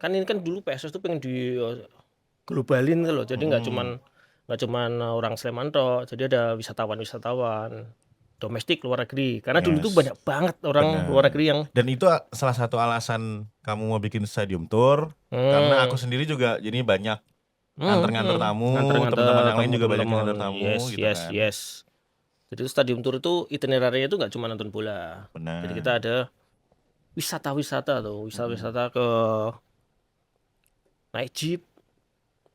kan ini kan dulu PSS tuh pengen di globalin tuh loh. Jadi nggak cuman orang Sleman toh. Jadi ada wisatawan domestik luar negeri. Karena dulu tuh Yes, banyak banget orang luar benar. negeri yang Dan itu salah satu alasan kamu mau bikin stadium tour, karena aku hmm, sendiri juga jadi banyak hmm, nganter-nganter hmm, tamu, teman-teman nganter-nganter yang lain juga banyak teman-teman. nganter tamu Yes, gitu yes, kan. yes. Jadi stadium tour itu itinerary itu nggak cuma nonton bola. Jadi kita Benar. ada wisata-wisata tuh, Mm-mm. wisata-wisata ke naik jeep.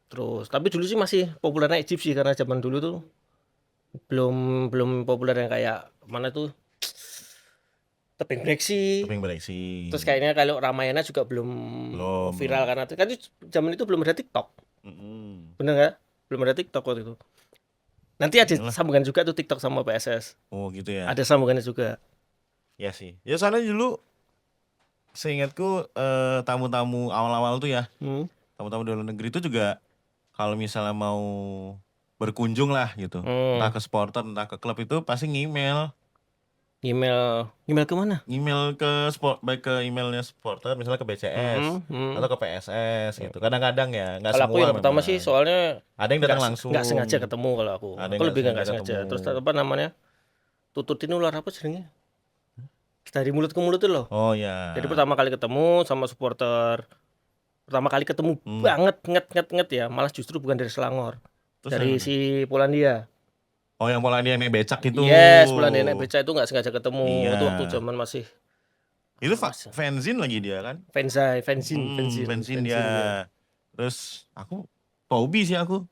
Terus, tapi dulu sih masih populer naik jeep sih karena zaman dulu tuh belum belum populer yang kayak mana tuh tebing breksi. Tebing Breksi. Terus kayaknya kalau Ramayana juga belum Belum, viral belum. karena kan zaman itu belum ada TikTok. Mm-mm. Bener nggak? Belum ada TikTok waktu itu. Nanti ada Inilah. sambungan juga tuh TikTok sama PSS. Oh gitu ya. Ada sambungannya juga. Ya sih. Ya soalnya dulu seingatku tamu-tamu awal-awal tuh ya, Hmm. tamu-tamu dari luar negeri itu juga kalau misalnya mau berkunjung lah gitu, entah Hmm. ke supporter, entah ke klub itu pasti ngemail, Email email ke mana? ngemail ke sport, baik ke emailnya supporter, misalnya ke BCS Hmm. Hmm. atau ke PSS gitu. Kadang-kadang ya, nggak Kalau aku semua yang pertama sih memang. soalnya Ada yang datang nggak langsung, sengaja ketemu kalau aku. ada Aku yang nggak lebih sengaja nggak sengaja. ketemu. Terus apa namanya? Tututin ular apa seringnya? Dari mulut ke mulut tuh loh. Oh Jadi ya. pertama kali ketemu sama supporter, pertama kali ketemu Hmm. banget nget ya, malah justru bukan dari Selangor, Terus dari dari mana? si Polandia. Oh yang Polandia yang naik becak itu. Yes, Polandia naik beca itu nggak sengaja ketemu. Iya. Itu waktu zaman masih Itu masih fanzine lagi dia kan? Fenzai, Fenzin, Fenzin, Bensin dia. Fenzin dia. Terus aku Toby sih aku.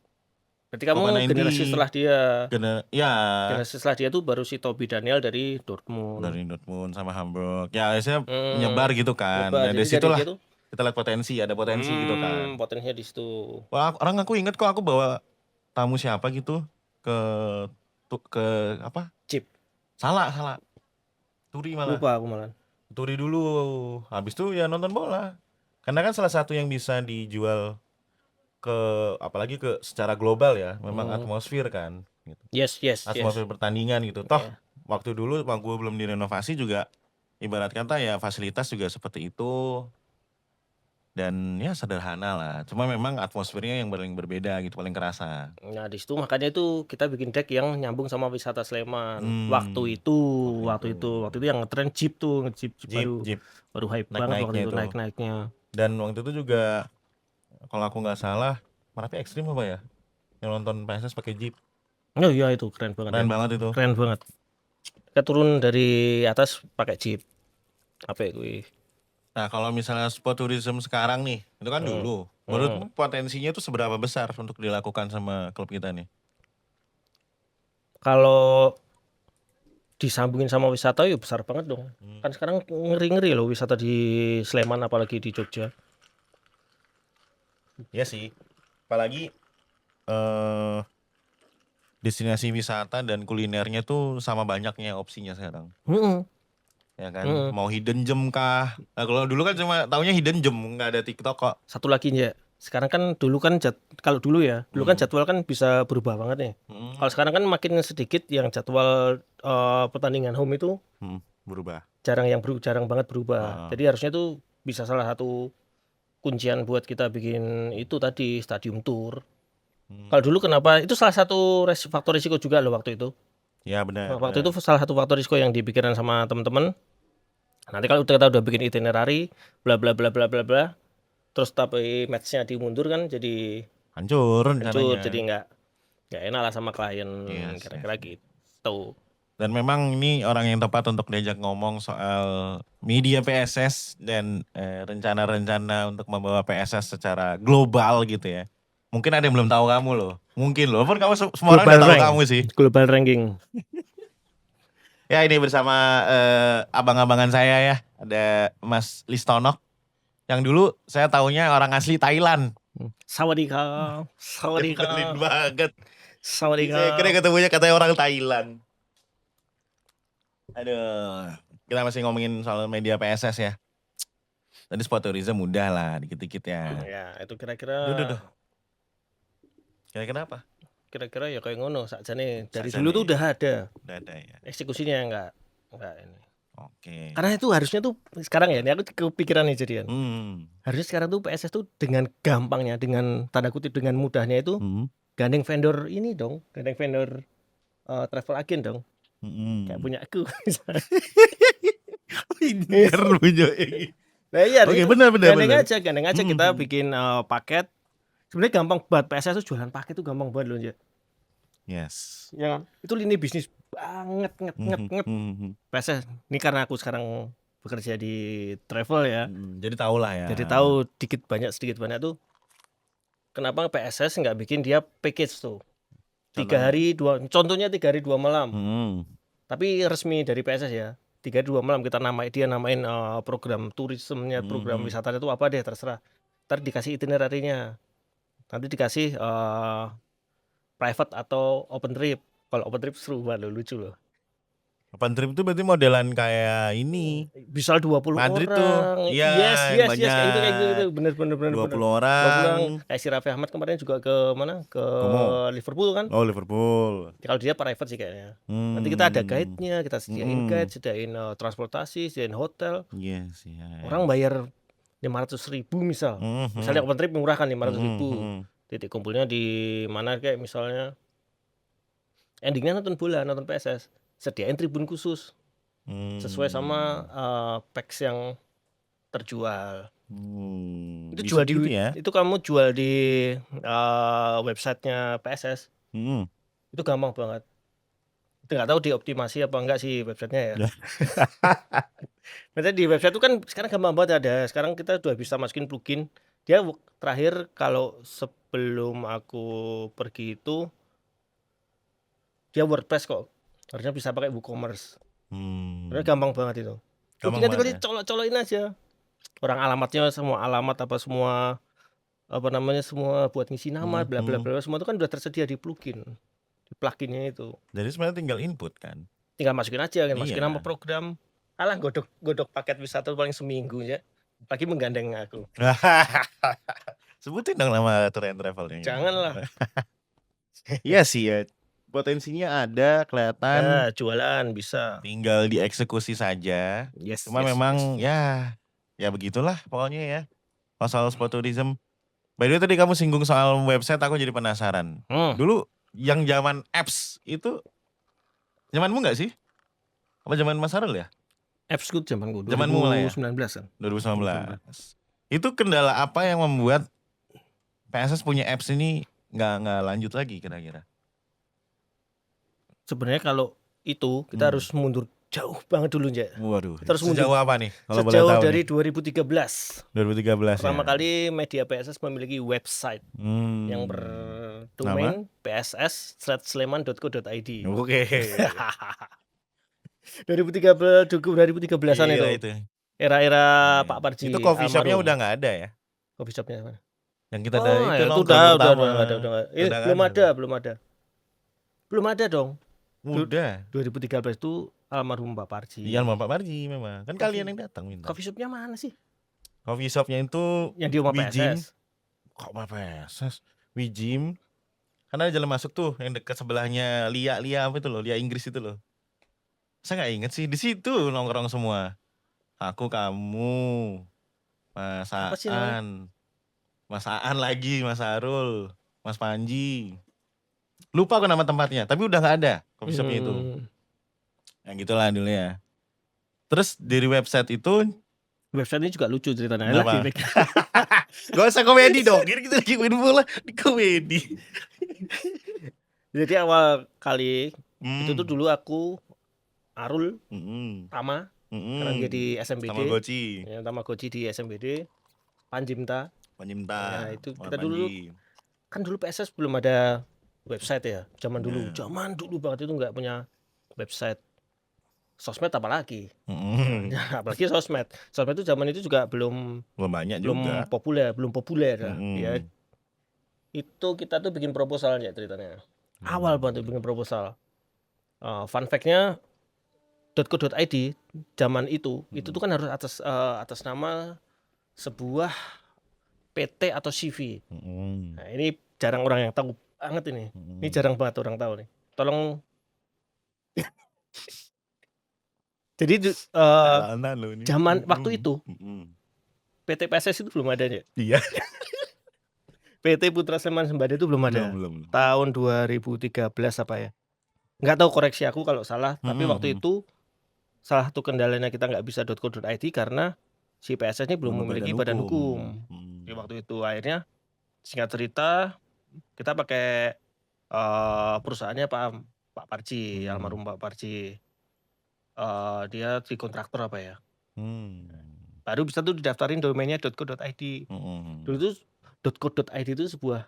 Berarti kamu Copa 90 generasi setelah dia. kena ya Generasi setelah dia tuh baru si Toby Daniel dari Dortmund. dari Dortmund sama Hamburg. Ya saya menyebar Hmm, gitu kan. nyebar. Dan dari Jadi dari situlah dia tuh, kita lihat potensi, ada potensi gitu kan. potensinya di situ. Wah, orang aku inget kok aku bawa tamu siapa gitu ke ke apa? Chip, Salah, salah. Turi malah. lupa aku malah. Turi dulu. Habis itu ya nonton bola. Karena kan salah satu yang bisa dijual ke apalagi ke secara global ya, memang Hmm. atmosfer kan gitu. Yes, yes, yes. Atmosfer pertandingan gitu. Toh Ya. waktu dulu waktu gue belum direnovasi juga ibarat kata ya fasilitas juga seperti itu dan ya sederhana lah. Cuma memang atmosfernya yang paling berbeda gitu, paling kerasa. Nah, di situ makanya itu kita bikin deck yang nyambung sama wisata Sleman. Hmm, waktu itu Waktu itu yang ngetren Jeep tuh, Jeep Jeep Jeep baru Jeep baru hype banget waktu naik-naiknya itu itu. naik-naiknya. Dan waktu itu juga kalau aku nggak salah Merapi Ekstrim apa ya? Yang nonton PSS pakai Jeep. Oh iya itu keren banget Keren itu. banget itu. Keren banget. Kita turun dari atas pakai Jeep. Apa itu? Nah, kalau misalnya sport tourism sekarang nih, itu kan Hmm. dulu. Hmm. Menurutmu potensinya itu seberapa besar untuk dilakukan sama klub kita nih? Kalau disambungin sama wisata ya besar banget dong. Hmm. Kan sekarang ngeri-ngeri loh wisata di Sleman apalagi di Jogja. Ya sih. Apalagi eh destinasi wisata dan kulinernya tuh sama banyaknya opsinya sekarang. Hmm. Ya kan? Hmm. Mau hidden gem kah? Nah, kalau dulu kan cuma taunya hidden gem, nggak ada TikTok kok. Satu lagi ya, sekarang kan dulu kan kalau dulu kan Hmm. jadwal kan bisa berubah banget nih. Hmm. Kalau sekarang kan makin sedikit yang jadwal pertandingan home itu Hmm. Berubah. jarang banget berubah. Heeh. Jadi harusnya tuh bisa salah satu kuncian buat kita bikin itu tadi stadium tour. Hmm. Kalau dulu kenapa itu salah satu faktor risiko juga loh waktu itu. Ya benar, Waktu itu benar. salah satu faktor risiko yang dipikiran sama teman-teman. Nanti kalau kita udah bikin itinerary, bla bla bla bla bla bla, terus tapi matchnya dimundur kan jadi Hancur hancur, rencananya. jadi nggak enak lah sama klien Yes, yes, kira-kira yes. gitu. Dan memang ini orang yang tepat untuk diajak ngomong soal media PSS dan rencana-rencana untuk membawa PSS secara global gitu ya. Mungkin ada yang belum tahu kamu loh. Mungkin loh. Pun kamu semua orang Global udah tahu rank, kamu sih. global ranking. Ya ini bersama abang-abangan saya ya. Ada Mas Listonok. Yang dulu saya taunya orang asli Thailand. Sawadika, Nyebelin sawadika, banget. Ini saya kira sawadika. ketemunya katanya orang Thailand. Aduh. Kita masih ngomongin soal media PSS ya. Tadi sport tourism mudah lah, dikit-dikit ya. Ya itu kira-kira Duh, duh. Kira-kira apa? kira-kira ya kayak ngono saja nih. Dari Saja dulu tuh nih, udah ada udah ada ya. eksekusinya, nggak ini. Oke. Karena itu harusnya tuh sekarang ya, ini aku kepikiran nih jadian. Hmm. Harusnya sekarang tuh PSS tuh dengan gampangnya, dengan tanda kutip dengan mudahnya itu Hmm. gandeng vendor ini dong, gandeng vendor travel agen dong, kayak Hmm. punya aku. Pinter punya ini. Nah iya, Oke, itu benar. gandeng aja kita bikin paket. Sebenarnya gampang banget, PSS tuh jualan paket tuh gampang banget loh ya. Yes. Ya kan? Itu lini bisnis banget ngep. PSS ini karena aku sekarang bekerja di travel ya. Jadi tahu lah ya. Jadi tahu sedikit banyak tuh kenapa PSS nggak bikin dia package tuh. 3 hari 2, contohnya 3 hari 2 malam. Tapi resmi dari PSS ya. 3 hari 2 malam kita namain program turismenya, program wisatanya itu apa deh terserah. Ntar dikasih itinerary-nya. Nanti dikasih private atau open trip. Kalau open trip seru banget loh, lucu loh. Open trip itu berarti modelan kayak ini. Bisa 20 Madrid orang. tuh. Iya, Yes, banyak. kayak gitu. Bener. 20 20 orang. Kayak si Raffi Ahmad kemarin juga ke mana? Ke Como? Liverpool kan? Oh, Liverpool. Kalau dia private sih kayaknya. Nanti kita ada guide-nya, kita sediain guide, sediain transportasi, sediain hotel. Yes. Orang bayar 500.000 misal. Misalnya open trip murah kan 500.000. Titik kumpulnya di mana kayak misalnya endingnya nonton bola, nonton PSS. Sediain tribun khusus. Sesuai sama packs yang terjual. Itu Bisa jual gitu ya? itu kamu jual di websitenya PSS. Itu gampang banget. Itu nggak tahu dioptimasi apa enggak sih websitenya ya. Maksudnya di website itu kan sekarang gampang banget ada. Sekarang kita udah bisa masukin plugin. Dia terakhir kalau sebelum aku pergi itu dia WordPress kok. Harusnya bisa pakai WooCommerce. Karena gampang banget itu. Pluginnya tinggal dicolok-colokin aja. Orang alamatnya semua semua buat ngisi nama bla bla bla semua itu kan udah tersedia di pluginnya itu. Jadi sebenarnya tinggal input kan. Tinggal masukin aja kan, masukin Iya. nama program. Alah godok paket wisata paling seminggu ya. Lagi menggandeng aku. Sebutin dong nama tour and travelnya. Janganlah. Iya sih ya. Potensinya ada, kelihatan. Jualan bisa. Tinggal dieksekusi saja. Yes. Cuma memang ya begitulah pokoknya ya. Soal sport tourism. By the way tadi kamu singgung soal website, aku jadi penasaran. Dulu yang zaman apps itu zamanmu nggak sih? Apa zaman Mas Harul ya? Apps itu zamanku 2019 kan. 2019. Itu kendala apa yang membuat PSS punya apps ini nggak lanjut lagi kira-kira? Sebenarnya kalau itu kita harus mundur jauh banget dulu ya. Waduh. Kita harus mundur. Sejauh apa nih? Kalau boleh Sejauh tahu dari nih. 2013. 2013 Pertama ya. kali media PSS memiliki website yang berdomain pss/sleman.co.id. Oke. 2013-an itu. Era-era Pak Parji. Itu coffee shopnya udah nggak ada ya? Coffee shopnya mana? Yang kita dari itu udah nggak ada. Belum ada dong. Udah. 2013 itu almarhum Pak Parji. Iya, almarhum Pak Parji memang. Kan kalian yang datang minta. Coffee shopnya mana sih? Coffee shopnya itu yang di rumah PSS. Kok rumah PSS? Wijim. Kan ada jalan masuk tuh yang dekat sebelahnya Lia apa itu loh, Lia Inggris itu loh. Saya nggak inget sih, di situ nongkrong semua. Aku, kamu, Mas Aan, lagi, Mas Harul, Mas Panji. Lupa aku nama tempatnya, tapi udah nggak ada coffee shopnya itu. Yang gitulah dulu ya. Terus dari website itu, website ini juga lucu ceritanya. Gak usah komedi dong, kita lagi main bola di komedi. Jadi awal kali itu tuh dulu aku, Arul, Tama, karena dia di SMBD. Tamagotchi di SMBD. Panjimta. Ya, itu kita dulu kan dulu PSS belum ada website ya. Zaman dulu banget itu nggak punya website. Sosmed apalagi. Apalagi sosmed. Sosmed itu zaman itu juga belum banyak juga. Belum populer ya. Itu kita tuh bikin proposal ya ceritanya. Awal banget bikin proposal. Fun fact-nya .co.id zaman itu tuh kan harus atas nama sebuah PT atau CV. Nah, ini jarang orang yang tahu banget ini. Ini jarang banget orang tahu nih. Tolong Jadi Jalanan lo ini. zaman waktu itu Mm-mm. PT PSS itu belum ada ya. Iya. PT Putra Sleman Sembada itu belum ada. Belum. Tahun 2013 apa ya? Nggak tahu, koreksi aku kalau salah. Tapi waktu itu salah satu kendalanya kita nggak bisa .co.id karena si PSS ini belum memiliki badan hukum. Di waktu itu akhirnya singkat cerita kita pakai perusahaannya Pak Parji, almarhum Pak Parji. Dia di kontraktor apa ya? Baru bisa tuh didaftarin domainnya .co.id. Dulu tuh .co.id itu sebuah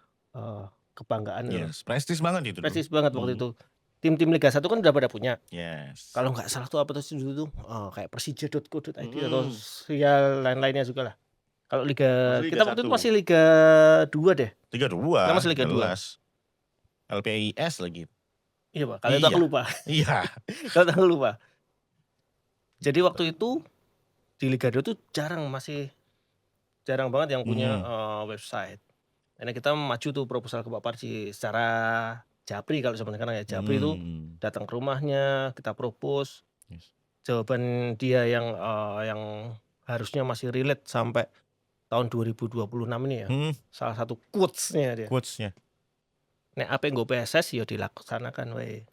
kebanggaan. Yes, prestis banget itu. Prestis banget waktu itu. Tim-tim Liga 1 kan udah pada punya. Yes. Kalau nggak salah tuh apa tuh dulu tuh kayak Persija.co.id atau ya lain-lainnya juga lah. Kalau Liga kita waktu itu masih Liga 2 deh. Liga 2. Kita masih Liga 2. LPIS lagi. Iya, Pak. Kalau itu aku lupa. Iya. Kalau aku lupa. Jadi waktu itu di Liga 2 tuh masih jarang banget yang punya website. Karena kita maju tuh proposal ke Pak Parji secara japri, kalau sebenarnya ya japri itu datang ke rumahnya, kita propose. Jawaban dia yang harusnya masih relate sampai tahun 2026 ini ya. Salah satu quotes-nya dia. Nek apa nggo PSS ya dilaksanakan wae.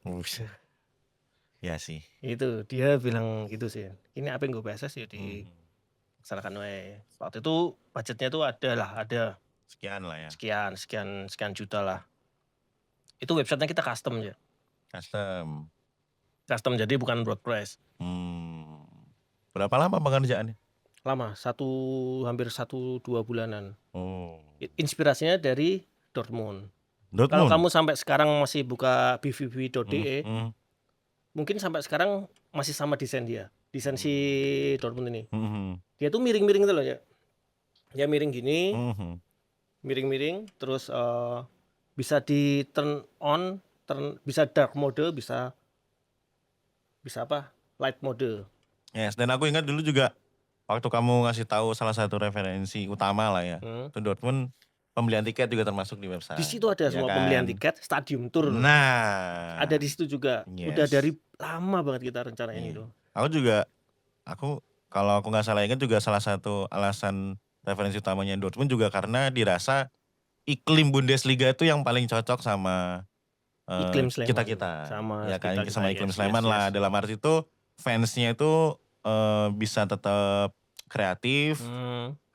Ya sih. Itu dia bilang gitu sih. Ini apa nggo PSS ya dilaksanakan wae. Waktu itu budgetnya tuh ada sekian lah ya. Sekian juta lah. Itu websitenya kita custom ya. Custom jadi bukan WordPress. Berapa lama pengerjaannya? Lama, hampir 1-2 bulanan. Inspirasinya dari Dortmund. Kalau kamu sampai sekarang masih buka bvb.de, mungkin sampai sekarang masih sama desain dia. Desain si Dortmund ini. Dia tuh miring-miring gitu loh ya. Dia miring gini. Miring-miring, terus bisa di turn on, bisa dark mode, bisa apa? Light mode. Yes, dan aku ingat dulu juga waktu kamu ngasih tahu salah satu referensi utama lah ya. Itu Dortmund, pembelian tiket juga termasuk di website. Di situ ada semua pembelian tiket, stadium tour. Nah, ada di situ juga. Udah dari lama banget kita rencanain itu. Kalau aku nggak salah ingat juga salah satu alasan referensi utamanya Dortmund juga karena dirasa iklim Bundesliga itu yang paling cocok sama iklim Sleman. kita. Sama ya kan, sama iklim Sleman lah. Dalam arti itu fansnya itu bisa tetap kreatif,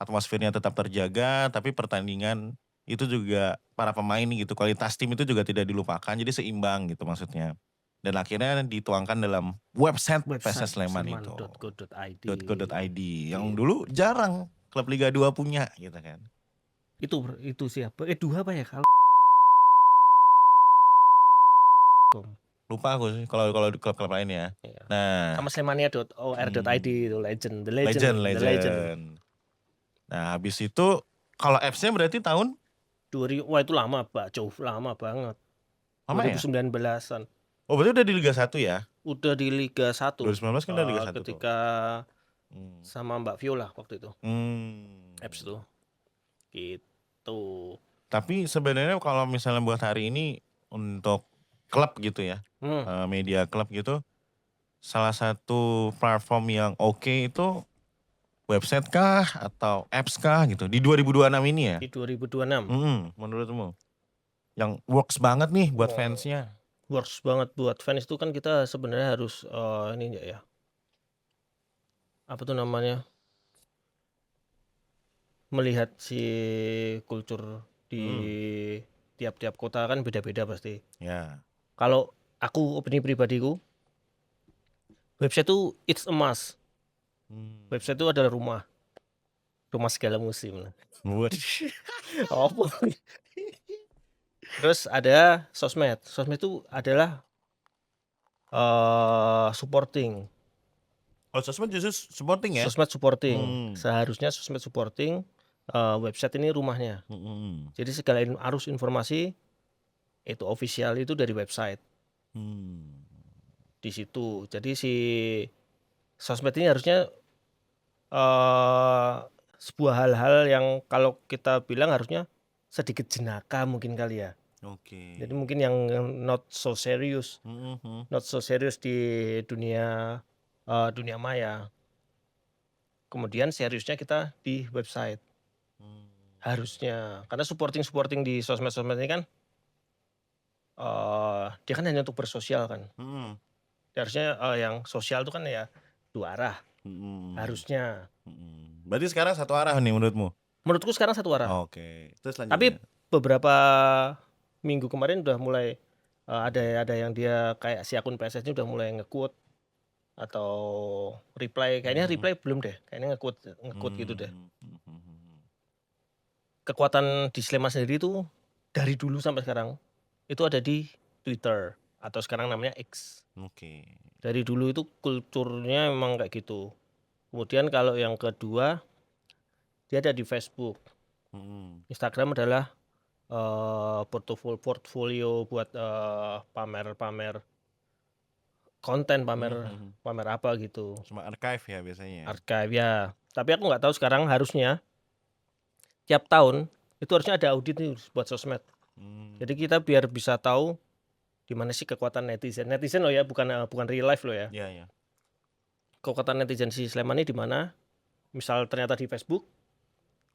atmosfernya tetap terjaga, tapi pertandingan itu juga para pemain gitu, kualitas tim itu juga tidak dilupakan, jadi seimbang gitu maksudnya. Dan akhirnya dituangkan dalam website PSS Sleman itu. .co.id yang dulu jarang klub Liga 2 punya gitu kan. Itu siapa? 2 apa ya kalau? Lupa aku sih kalau di klub-klub lain ya. Iya. Nah, sama Slemania.or.id itu legend. Nah, habis itu kalau apps-nya berarti tahun wah itu lama, Pak. Jauh lama banget. 2019-an. Oh, berarti udah di Liga 1 ya? Udah di Liga 1. 2019 kan udah Liga 1 ketika sama Mbak Viola waktu itu. Apps itu. Gitu. Tapi sebenarnya kalau misalnya buat hari ini untuk klub gitu ya, media klub gitu, salah satu platform yang oke itu website kah atau apps kah gitu di 2026 ini ya? Di 2026. Menurutmu? Yang works banget nih buat fansnya? Works banget buat fans itu kan kita sebenarnya harus ini ya. Apa tuh namanya? Melihat si kultur di tiap-tiap kota kan beda-beda pasti. Ya. Kalau aku opini pribadiku, website itu it's a must. Website itu adalah rumah segala musim. Apa? Terus ada sosmed. Sosmed itu adalah supporting. Oh, sosmed justru supporting ya? Sosmed supporting. Seharusnya sosmed supporting, website ini rumahnya. Jadi segala arus informasi itu official itu dari website. Di situ. Jadi si sosmed ini harusnya sebuah hal-hal yang kalau kita bilang harusnya sedikit jenaka mungkin kali ya. Jadi mungkin yang not so serious. Not so serious di dunia dunia maya. Kemudian seriusnya kita di website. Harusnya. Karena supporting di sosmed-sosmed ini kan dia kan hanya untuk bersosial kan. Harusnya yang sosial itu kan ya dua arah. Harusnya. Berarti sekarang satu arah nih menurutmu? Menurutku sekarang satu arah. Oke. Terus Tapi selanjutnya? beberapa minggu kemarin udah mulai ada yang dia kayak si akun PSS ini udah mulai nge-quote atau reply. Kayaknya reply belum deh. Kayaknya nge-quote gitu deh. Kekuatan di Sleman sendiri itu dari dulu sampai sekarang itu ada di Twitter atau sekarang namanya X. Oke. Dari dulu itu kulturnya memang kayak gitu. Kemudian kalau yang kedua dia ada di Facebook. Instagram adalah portfolio buat pamer konten, pamer apa gitu. Cuma archive ya biasanya. Archive ya. Tapi aku nggak tahu sekarang harusnya tiap tahun itu harusnya ada audit nih buat sosmed. Jadi kita biar bisa tahu di mana sih kekuatan netizen. Netizen loh ya, bukan real life loh ya. Iya. Kekuatan netizen si Sleman ini di mana? Misal ternyata di Facebook,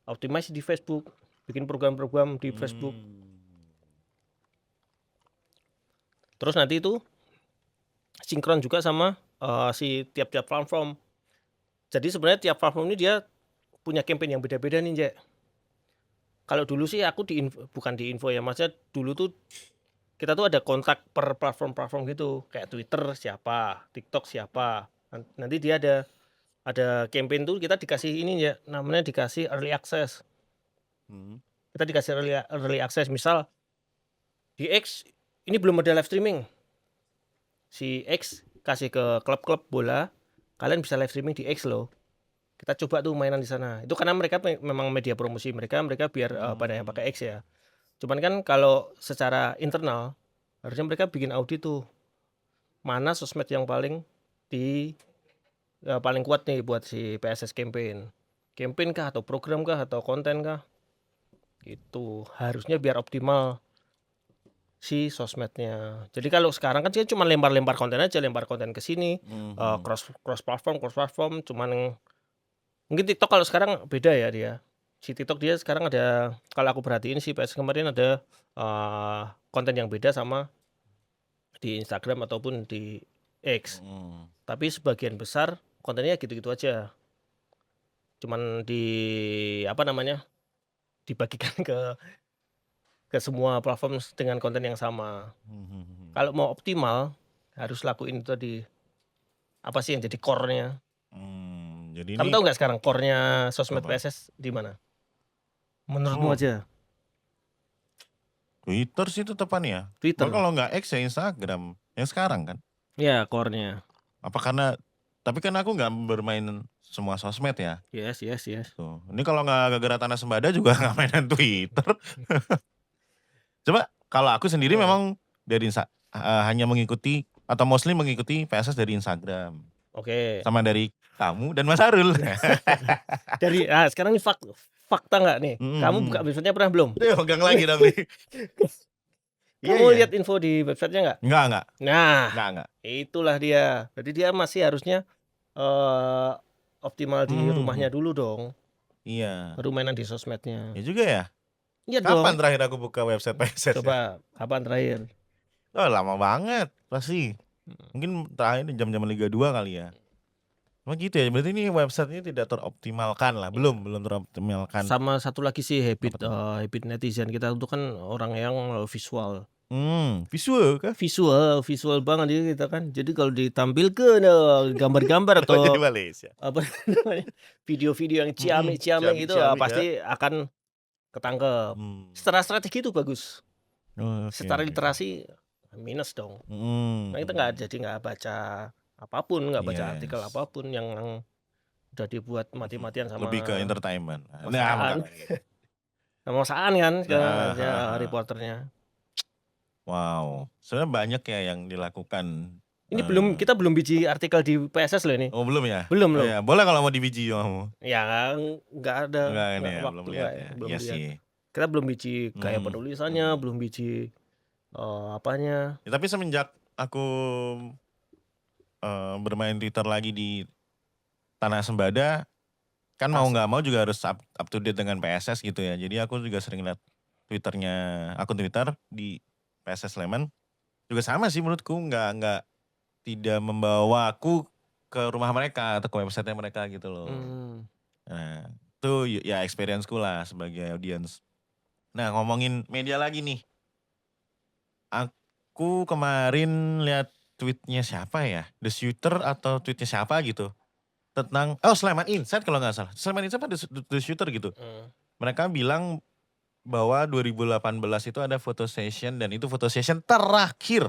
optimize di Facebook, bikin program-program di Facebook. Terus nanti itu sinkron juga sama si tiap-tiap platform. Jadi sebenarnya tiap platform ini dia punya campaign yang beda-beda nih, Jack. Kalau dulu sih aku bukan di info ya, maksudnya dulu tuh kita tuh ada kontak per platform gitu, kayak Twitter siapa, TikTok siapa. Nanti dia ada campaign tuh kita dikasih ini ya, namanya dikasih early access. Kita dikasih early access, misal di X ini belum ada live streaming. Si X kasih ke klub-klub bola, kalian bisa live streaming di X loh. Kita coba tuh mainan di sana. Itu karena mereka memang media promosi mereka biar pada yang pakai X ya. Cuman kan kalau secara internal harusnya mereka bikin audit tuh. Mana sosmed yang paling paling kuat nih buat si PSS campaign. Campaign kah atau program kah atau konten kah? Gitu. Harusnya biar optimal si sosmednya. Jadi kalau sekarang kan dia cuma lempar konten aja, lempar konten ke sini, cross platform, cuman mungkin TikTok kalau sekarang beda ya dia. Si TikTok dia sekarang ada, kalau aku perhatiin si PS kemarin ada konten yang beda sama di Instagram ataupun di X. Tapi sebagian besar kontennya gitu-gitu aja. Cuman dibagikan ke semua platform dengan konten yang sama. Kalau mau optimal harus lakuin itu tadi. Apa sih yang jadi core-nya? Jadi Kamu ini tahu nggak sekarang core-nya sosmed apa? PSS di mana? Menurutmu aja. Twitter sih tetepan ya. Twitter. Kalau nggak X ya Instagram. Yang sekarang kan. Ya, core-nya. Apa tapi kan aku nggak bermain semua sosmed ya. Yes. Tuh. Ini kalau nggak gara-gara Tanah Sembada juga nggak mainan Twitter. Coba kalau aku sendiri memang dari hanya mengikuti atau mostly mengikuti PSS dari Instagram. Oke. Sama dari kamu dan Mas Arul. Sekarang ini fakta nggak nih? Kamu buka websitenya pernah belum? Pegang lagi dong nih. Kamu lihat info di websitenya nggak? Enggak. Nah, enggak. Itulah dia. Jadi dia masih harusnya optimal di rumahnya dulu dong. Iya. Baru mainan di sosmednya. Ya juga ya. Iya dong. Kapan terakhir aku buka website PSS? Coba, kapan terakhir? Oh, lama banget pasti. Mungkin terakhir jam-jam Liga 2 kali ya. Emang gitu ya, berarti ini websitenya tidak teroptimalkan lah, belum teroptimalkan. Sama satu lagi sih habit netizen kita itu kan orang yang visual. Visual kah? Visual banget dia kita kan. Jadi kalau ditampilkan gambar-gambar atau Jadi Malaysia. apa namanya video-video yang ciamik itu pasti akan ketangkep. Secara strategi itu bagus. Secara literasi minus dong. Nah kita nggak baca apapun, nggak baca artikel apapun yang udah dibuat mati-matian sama lebih ke entertainment. Maksaan kan reporternya. Wow, sebenarnya banyak ya yang dilakukan. Ini kita belum biji artikel di PSS loh ini. Oh belum ya? Belum loh. Ya, boleh kalau mau dibiji kamu. Ya nggak ada. Belum lihat ya. Iya sih. Kita belum biji kayak penulisannya, belum biji apanya. Ya, tapi semenjak aku bermain Twitter lagi di Tanah Sembada, kan mau nggak mau juga harus up to date dengan PSS gitu ya. Jadi aku juga sering lihat Twitternya, akun Twitter di PSS Sleman. Juga sama sih menurutku, nggak tidak membawa aku ke rumah mereka atau ke website mereka gitu loh. Nah, itu ya experience-ku lah sebagai audience. Nah, ngomongin media lagi nih. Aku kemarin lihat tweetnya siapa ya? The Shooter atau tweetnya siapa gitu. Tentang, Sleman Insight kalau nggak salah. Sleman Insight ada The Shooter gitu. Mereka bilang bahwa 2018 itu ada photo session dan itu photo session terakhir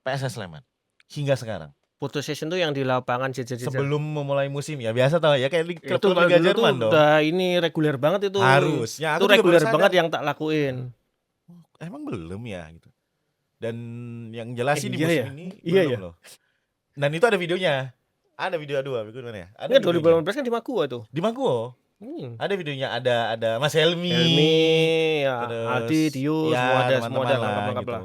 PSS Sleman. Hingga sekarang. Foto session tuh yang di lapangan jajar-jajar. Sebelum memulai musim ya, biasa tau ya kayak di Itu klub kalau Liga dulu tuh Jerman dong. udah ini reguler banget itu. Harusnya, Itu aku juga baru reguler sadar. banget yang tak lakuin. Emang belum ya gitu. Dan yang jelas sih di iya musim ya? ini Iya belum ya? loh. Dan itu ada videonya. Ada video dua, mana ya? Ada Enggak, videonya. 2018 kan di Makua tuh. Di Mangkuo. Ada videonya, ada Mas Helmi. Ya, terus Aldi, Dio, ya, semua ada teman-teman lah lengkap-lengkap gitu. lah.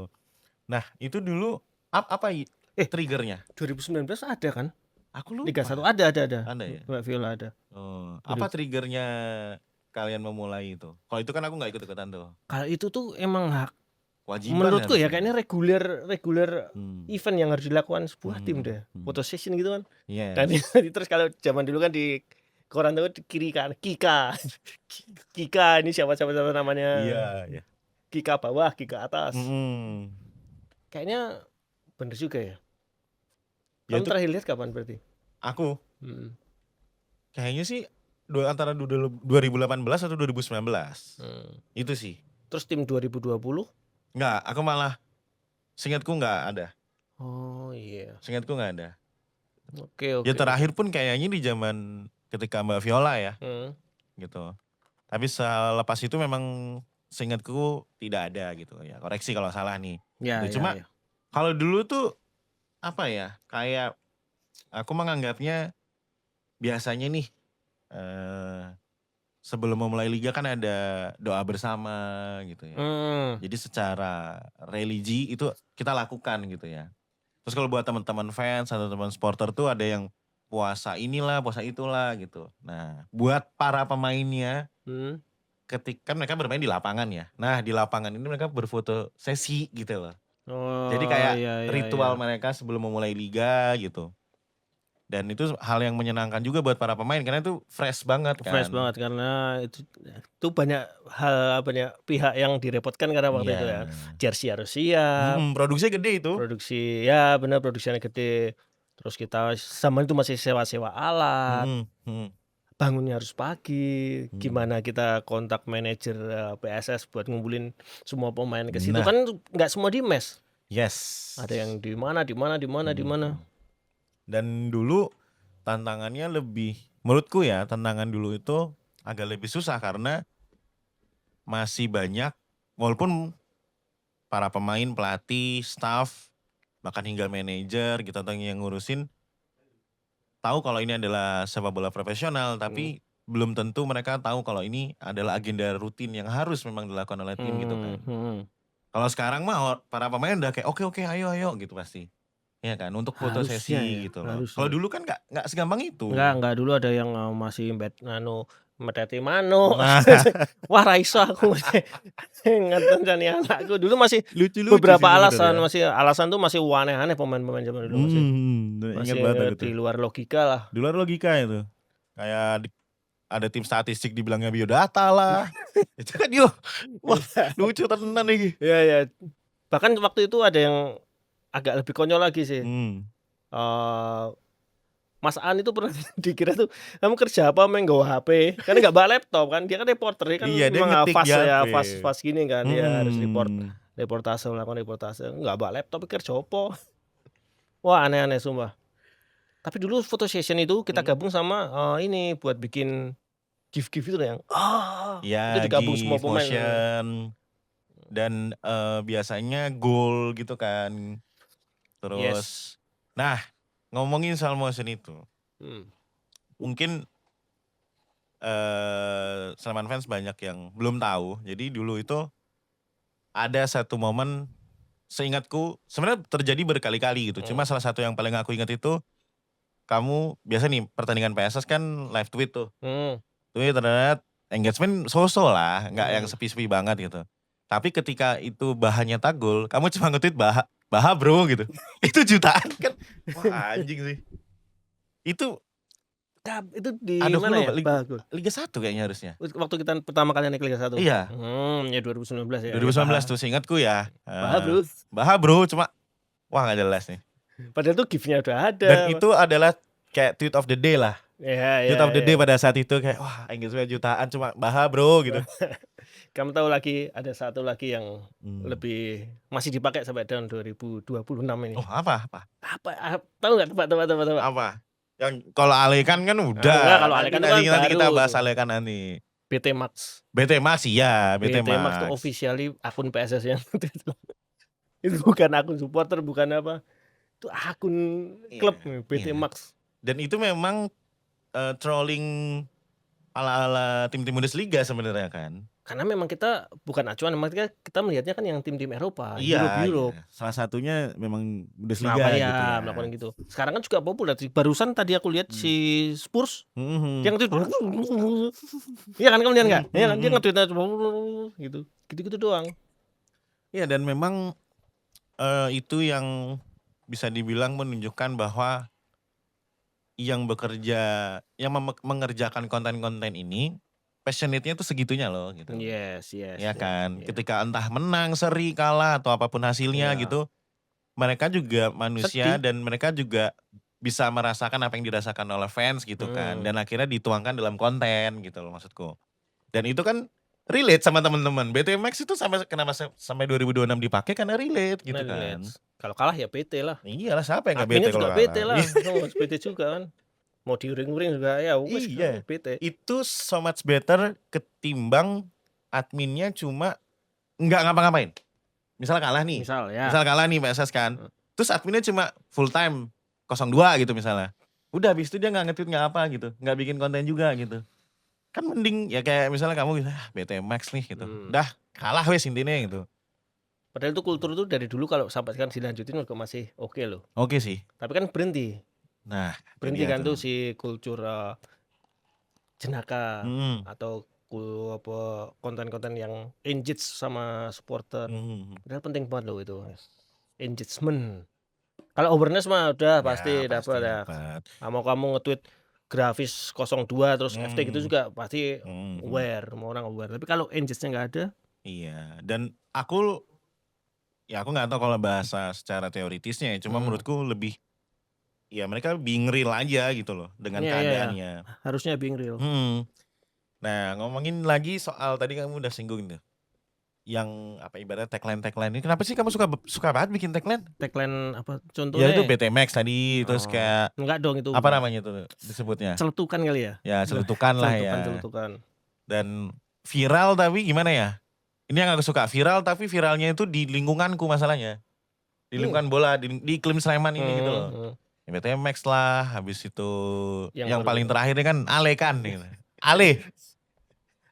Nah, itu dulu apa triggernya? 2019 ada kan? Aku lupa. Liga 1 ada. Ada ya? Mbak Viola ada. Apa triggernya kalian memulai itu? Kalau itu kan aku nggak ikut-ikutan tuh. Kalau itu tuh emang hak. Wajiban Menurutku ya harusnya. kayaknya reguler event yang harus dilakukan sebuah tim deh. Foto session gitu kan. Yes. Dan terus kalau zaman dulu kan di koran tuh di kiri kan Kika. Kika ini siapa namanya? Iya. Kika bawah, Kika atas. Mm-mm. Kayaknya bener juga ya. Ya Kamu itu terakhir lihat kapan berarti? aku kayaknya sih antara 2018 atau 2019. Itu sih. Terus tim 2020? Enggak, aku malah seingatku enggak ada. Oh iya. Seingatku enggak ada. Oke. Ya terakhir pun kayaknya di zaman ketika Mbak Viola ya. Gitu. Tapi selepas itu memang seingatku tidak ada gitu ya. Koreksi kalau salah nih. Ya, Cuma kalau dulu tuh apa ya? Kayak aku menganggapnya biasanya nih sebelum memulai liga kan ada doa bersama gitu ya. Jadi secara religi itu kita lakukan gitu ya. Terus kalau buat teman-teman fans atau teman supporter tuh ada yang puasa inilah, puasa itulah gitu. Nah, buat para pemainnya ketika mereka bermain di lapangan ya. Nah, di lapangan ini mereka berfoto sesi gitu loh. Jadi kayak ritual mereka sebelum memulai liga gitu. Dan itu hal yang menyenangkan juga buat para pemain karena itu fresh banget kan. Fresh banget karena itu banyak hal pihak yang direpotkan karena waktu itu ya. Jersey harus siap. Produksinya gede itu. Produksinya gede. Terus kita zaman itu masih sewa-sewa alat. Bangunnya harus pagi. Gimana kita kontak manajer PSS buat ngumpulin semua pemain ke situ kan nggak semua di mes. Yes. Ada yang di mana. Dan dulu tantangannya lebih, menurutku ya tantangan dulu itu agak lebih susah karena masih banyak, walaupun para pemain, pelatih, staff, bahkan hingga manajer gitu atau yang ngurusin tahu kalau ini adalah sepak bola profesional, tapi belum tentu mereka tahu kalau ini adalah agenda rutin yang harus memang dilakukan oleh tim gitu kan. Kalau sekarang mah para pemain udah kayak oke ayo gitu pasti. Ya kan, untuk foto sesi gitu loh. Kalau dulu kan nggak segampang itu. Enggak dulu ada yang masih medeti mano. Wah raiso aku ngeten anakku dulu masih lucu-lucu beberapa alasan ya. Alasan tuh masih aneh-aneh pemain-pemain zaman dulu masih di luar logika lah. Di luar logika itu. Kayak ada tim statistik dibilangnya biodata lah. Itu kan wah lucu tenan nih. Iya. Bahkan waktu itu ada yang agak lebih konyol lagi sih. Mas An itu pernah dikira tuh kamu kerja apa main bawa HP karena nggak bawa laptop kan, dia kan reporter kan memang fast gini kan, dia harus melakukan reportase nggak bawa laptop kerja apa. Wah aneh-aneh sumpah. Tapi dulu foto session itu kita gabung sama ini buat bikin GIF itu yang itu digabung semua pemain. Dan biasanya goal gitu kan. Terus nah ngomongin soal motion itu, mungkin Sleman fans banyak yang belum tahu. Jadi dulu itu ada satu momen seingatku sebenarnya terjadi berkali-kali gitu. Cuma salah satu yang paling aku ingat itu kamu biasa nih pertandingan PSS kan live tweet tuh. Tweet ternyata engagement so-so lah, nggak yang sepi-sepi banget gitu. Tapi ketika itu bahannya Tagul, kamu cuma nge-tweet Baha bro gitu. Itu jutaan kan. Wah anjing sih. Itu Itu di aduh mana ya? Liga 1 kayaknya harusnya. Waktu kita pertama kali naik Liga 1. Iya. Ya 2019 ya. 2019 tuh seingatku ya. Baha bro cuma wah gak jelas nih. Padahal tuh gift-nya udah ada. Dan itu adalah kayak tweet of the day lah. Tweet of the day pada saat itu kayak wah engagement jutaan cuma Baha bro gitu. Kamu tahu lagi ada satu lagi yang lebih masih dipakai sampai tahun 2026 ini. Oh apa? Tahu nggak? Tebak. Apa? Yang kalau Alekan kan udah. Enggak, kalau Alekan nanti kan kita baru. bahas Alekan nanti. BT Max. BT Max iya, BT Max tuh officially akun PSS yang itu bukan akun supporter, bukan apa. Itu akun klub BT Max. Dan itu memang trolling ala-ala tim-tim Bundesliga sebenarnya kan. Karena memang kita bukan acuan, memang kita melihatnya kan yang tim-tim Eropa, Europe. Europe. Salah satunya memang Bundesliga gitu ya. Melakukan gitu. Sekarang kan juga populer. Barusan tadi aku lihat si Spurs yang itu iya kan, kamu lihat nggak? Iya kan, dia nge-tweet gitu. Gitu-gitu doang. Iya, dan memang itu yang bisa dibilang menunjukkan bahwa yang bekerja, yang mengerjakan konten-konten ini passionate-nya tuh segitunya loh gitu. Yes. Ya kan, ketika entah menang, seri, kalah atau apapun hasilnya gitu, mereka juga manusia dan mereka juga bisa merasakan apa yang dirasakan oleh fans gitu kan, dan akhirnya dituangkan dalam konten gitu loh maksudku. Dan itu kan relate sama teman-teman. BT Max itu kenapa sampai 2026 dipakai karena relate gitu kan. Kalau kalah ya BT lah. Iyalah, siapa yang nggak BT kalau juga BT lah. BT juga kan. Mau diuring-uring juga ya wes BT. Itu so much better ketimbang adminnya cuma nggak ngapa-ngapain. Misal kalah nih. Misal kalah nih PSS kan. Terus adminnya cuma full time 02 gitu misalnya. Udah habis itu dia nggak nge-tweet nggak apa gitu. Nggak bikin konten juga gitu. Kan mending ya kayak misalnya kamu gitu, BT Max nih gitu. Udah kalah wes intinya gitu. Padahal itu kultur itu dari dulu kalau sampai sekarang dilanjutin juga masih oke loh. Oke sih. Tapi kan berhenti. Nah, berhenti kan tuh si kultur jenaka atau konten-konten yang engage sama supporter. Padahal penting banget loh itu. Engagement. Kalau awareness mah udah pasti dapat ya. Mau kamu nge-tweet grafis 02 terus FT gitu juga pasti aware, mau orang aware. Tapi kalau engage-nya nggak ada. Iya, dan aku nggak tahu kalau bahasa secara teoritisnya ya, cuma menurutku lebih ya mereka being real aja gitu loh dengan keadaannya. Harusnya being real. Nah, ngomongin lagi soal tadi kamu udah singgung tuh. Yang apa ibaratnya tagline ini. Kenapa sih kamu suka banget bikin tagline? Tagline apa contohnya? Ya itu BT Max tadi terus kayak enggak dong itu. Apa namanya itu disebutnya? Celetukan kali ya? Ya, celetukan lah ya. Celetukan. Dan viral tapi gimana ya? Ini yang aku suka, viral tapi viralnya itu di lingkunganku masalahnya. Di lingkungan bola, di iklim Sleman ini gitu loh. BT Max lah, habis itu yang paling terakhirnya kan Ale kan gitu.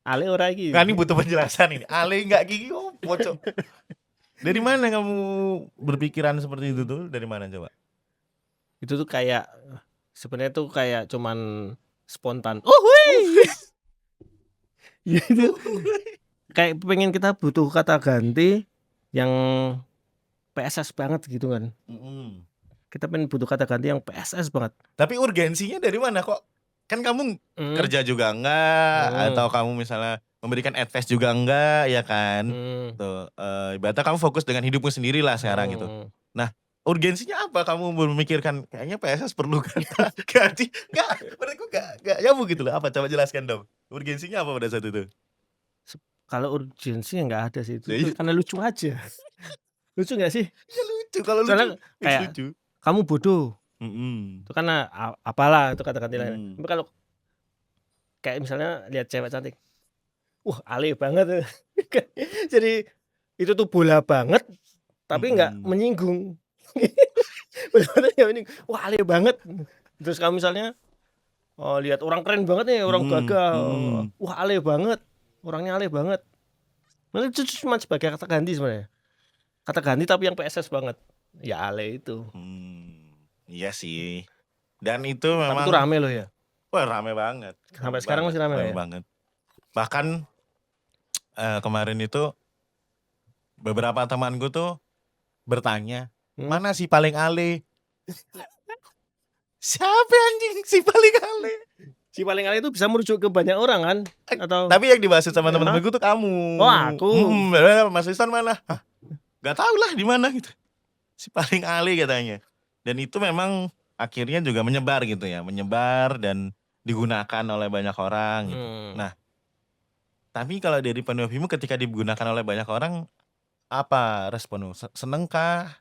Ale ora iki. Kan ini butuh penjelasan ini. Ale enggak gigi pocok. Dari mana kamu berpikiran seperti itu tuh? Dari mana coba? Itu tuh kayak sebenarnya tuh kayak cuman spontan. Gitu. Kayak pengen kita butuh kata ganti yang PSS banget gitu kan. Kita pengen butuh kata ganti yang PSS banget. Tapi urgensinya dari mana kok? Kan kamu kerja juga enggak, atau kamu misalnya memberikan advice juga enggak, ya kan? Tuh, ibaratnya kamu fokus dengan hidupmu sendiri lah sekarang gitu. Nah, urgensinya apa kamu memikirkan kayaknya PSS perlu ganti? Enggak, menurutku enggak nyambung gitu loh. Apa coba jelaskan dong. Urgensinya apa pada saat itu? Kalau urgensinya enggak ada sih itu. Karena lucu aja. Lucu enggak sih? Ya lucu kalau lucu. Kayak lucu. Kamu bodoh. Itu karena apalah itu kata-kata lain. Tapi kalau kayak misalnya lihat cewek cantik, wah Ale banget. Jadi itu tuh bola banget, tapi nggak menyinggung. Wah Ale banget. Terus kamu misalnya lihat orang keren banget nih, orang gagah, wah Ale banget, orangnya Ale banget. Itu cuma sebagai kata ganti sebenarnya. kata ganti tapi yang PSS banget. Ya Ale itu. Iya sih. Dan itu Tapi memang itu rame loh ya. wah rame banget. Sampai sekarang masih rame ya. Banget. Bahkan kemarin itu beberapa temanku tuh bertanya, mana si paling Ale? Siapa anjing si paling Ale? Si paling Ale itu bisa merujuk ke banyak orang kan? Atau tapi yang dibahas sama teman-temanku tuh kamu. Oh aku. Mas Isan mana? Hah, gak tau lah di mana gitu. Si paling Ale katanya. Dan itu memang akhirnya juga menyebar gitu ya, menyebar dan digunakan oleh banyak orang gitu. Nah, tapi kalau dari POVmu ketika digunakan oleh banyak orang, apa responmu? Seneng kah?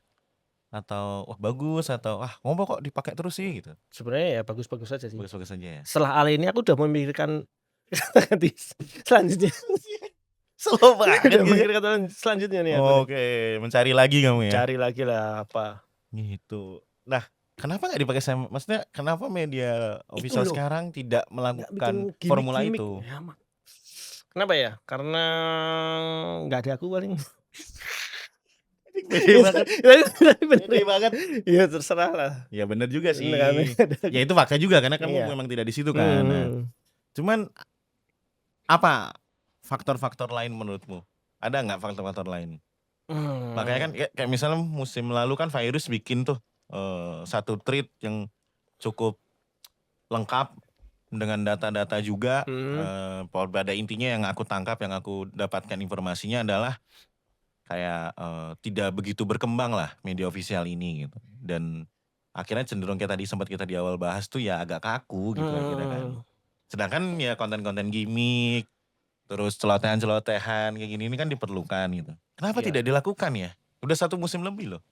Atau wah bagus atau wah ngomong kok dipakai terus sih gitu? Sebenarnya ya bagus-bagus saja sih. Bagus-bagus aja ya. Setelah Ale ini aku udah memikirkan selanjutnya. Slow banget udah memikirkan selanjutnya nih aku. Oke, mencari lagi kamu ya. Cari lagi lah apa. Gitu. Nah, kenapa nggak dipakai sama? Maksudnya kenapa media official sekarang tidak melakukan formula itu? Ya, kenapa ya? Karena nggak ada aku paling. Pede banget. Ya terserah lah. Ya benar juga sih. Ya itu fakta juga karena kamu memang tidak di situ kan. Nah, cuman apa faktor-faktor lain menurutmu? Ada nggak faktor-faktor lain? Makanya kan kayak misalnya musim lalu kan Virus bikin tuh satu tweet yang cukup lengkap dengan data-data juga. Pada intinya yang aku tangkap, yang aku dapatkan informasinya adalah kayak tidak begitu berkembang lah media official ini gitu. Dan akhirnya cenderung kayak tadi sempat kita di awal bahas tuh ya agak kaku gitu akhirnya kan. Sedangkan ya konten-konten gimmick, terus celotehan-celotehan kayak gini ini kan diperlukan gitu. Kenapa tidak dilakukan ya? Udah 1 musim lebih loh.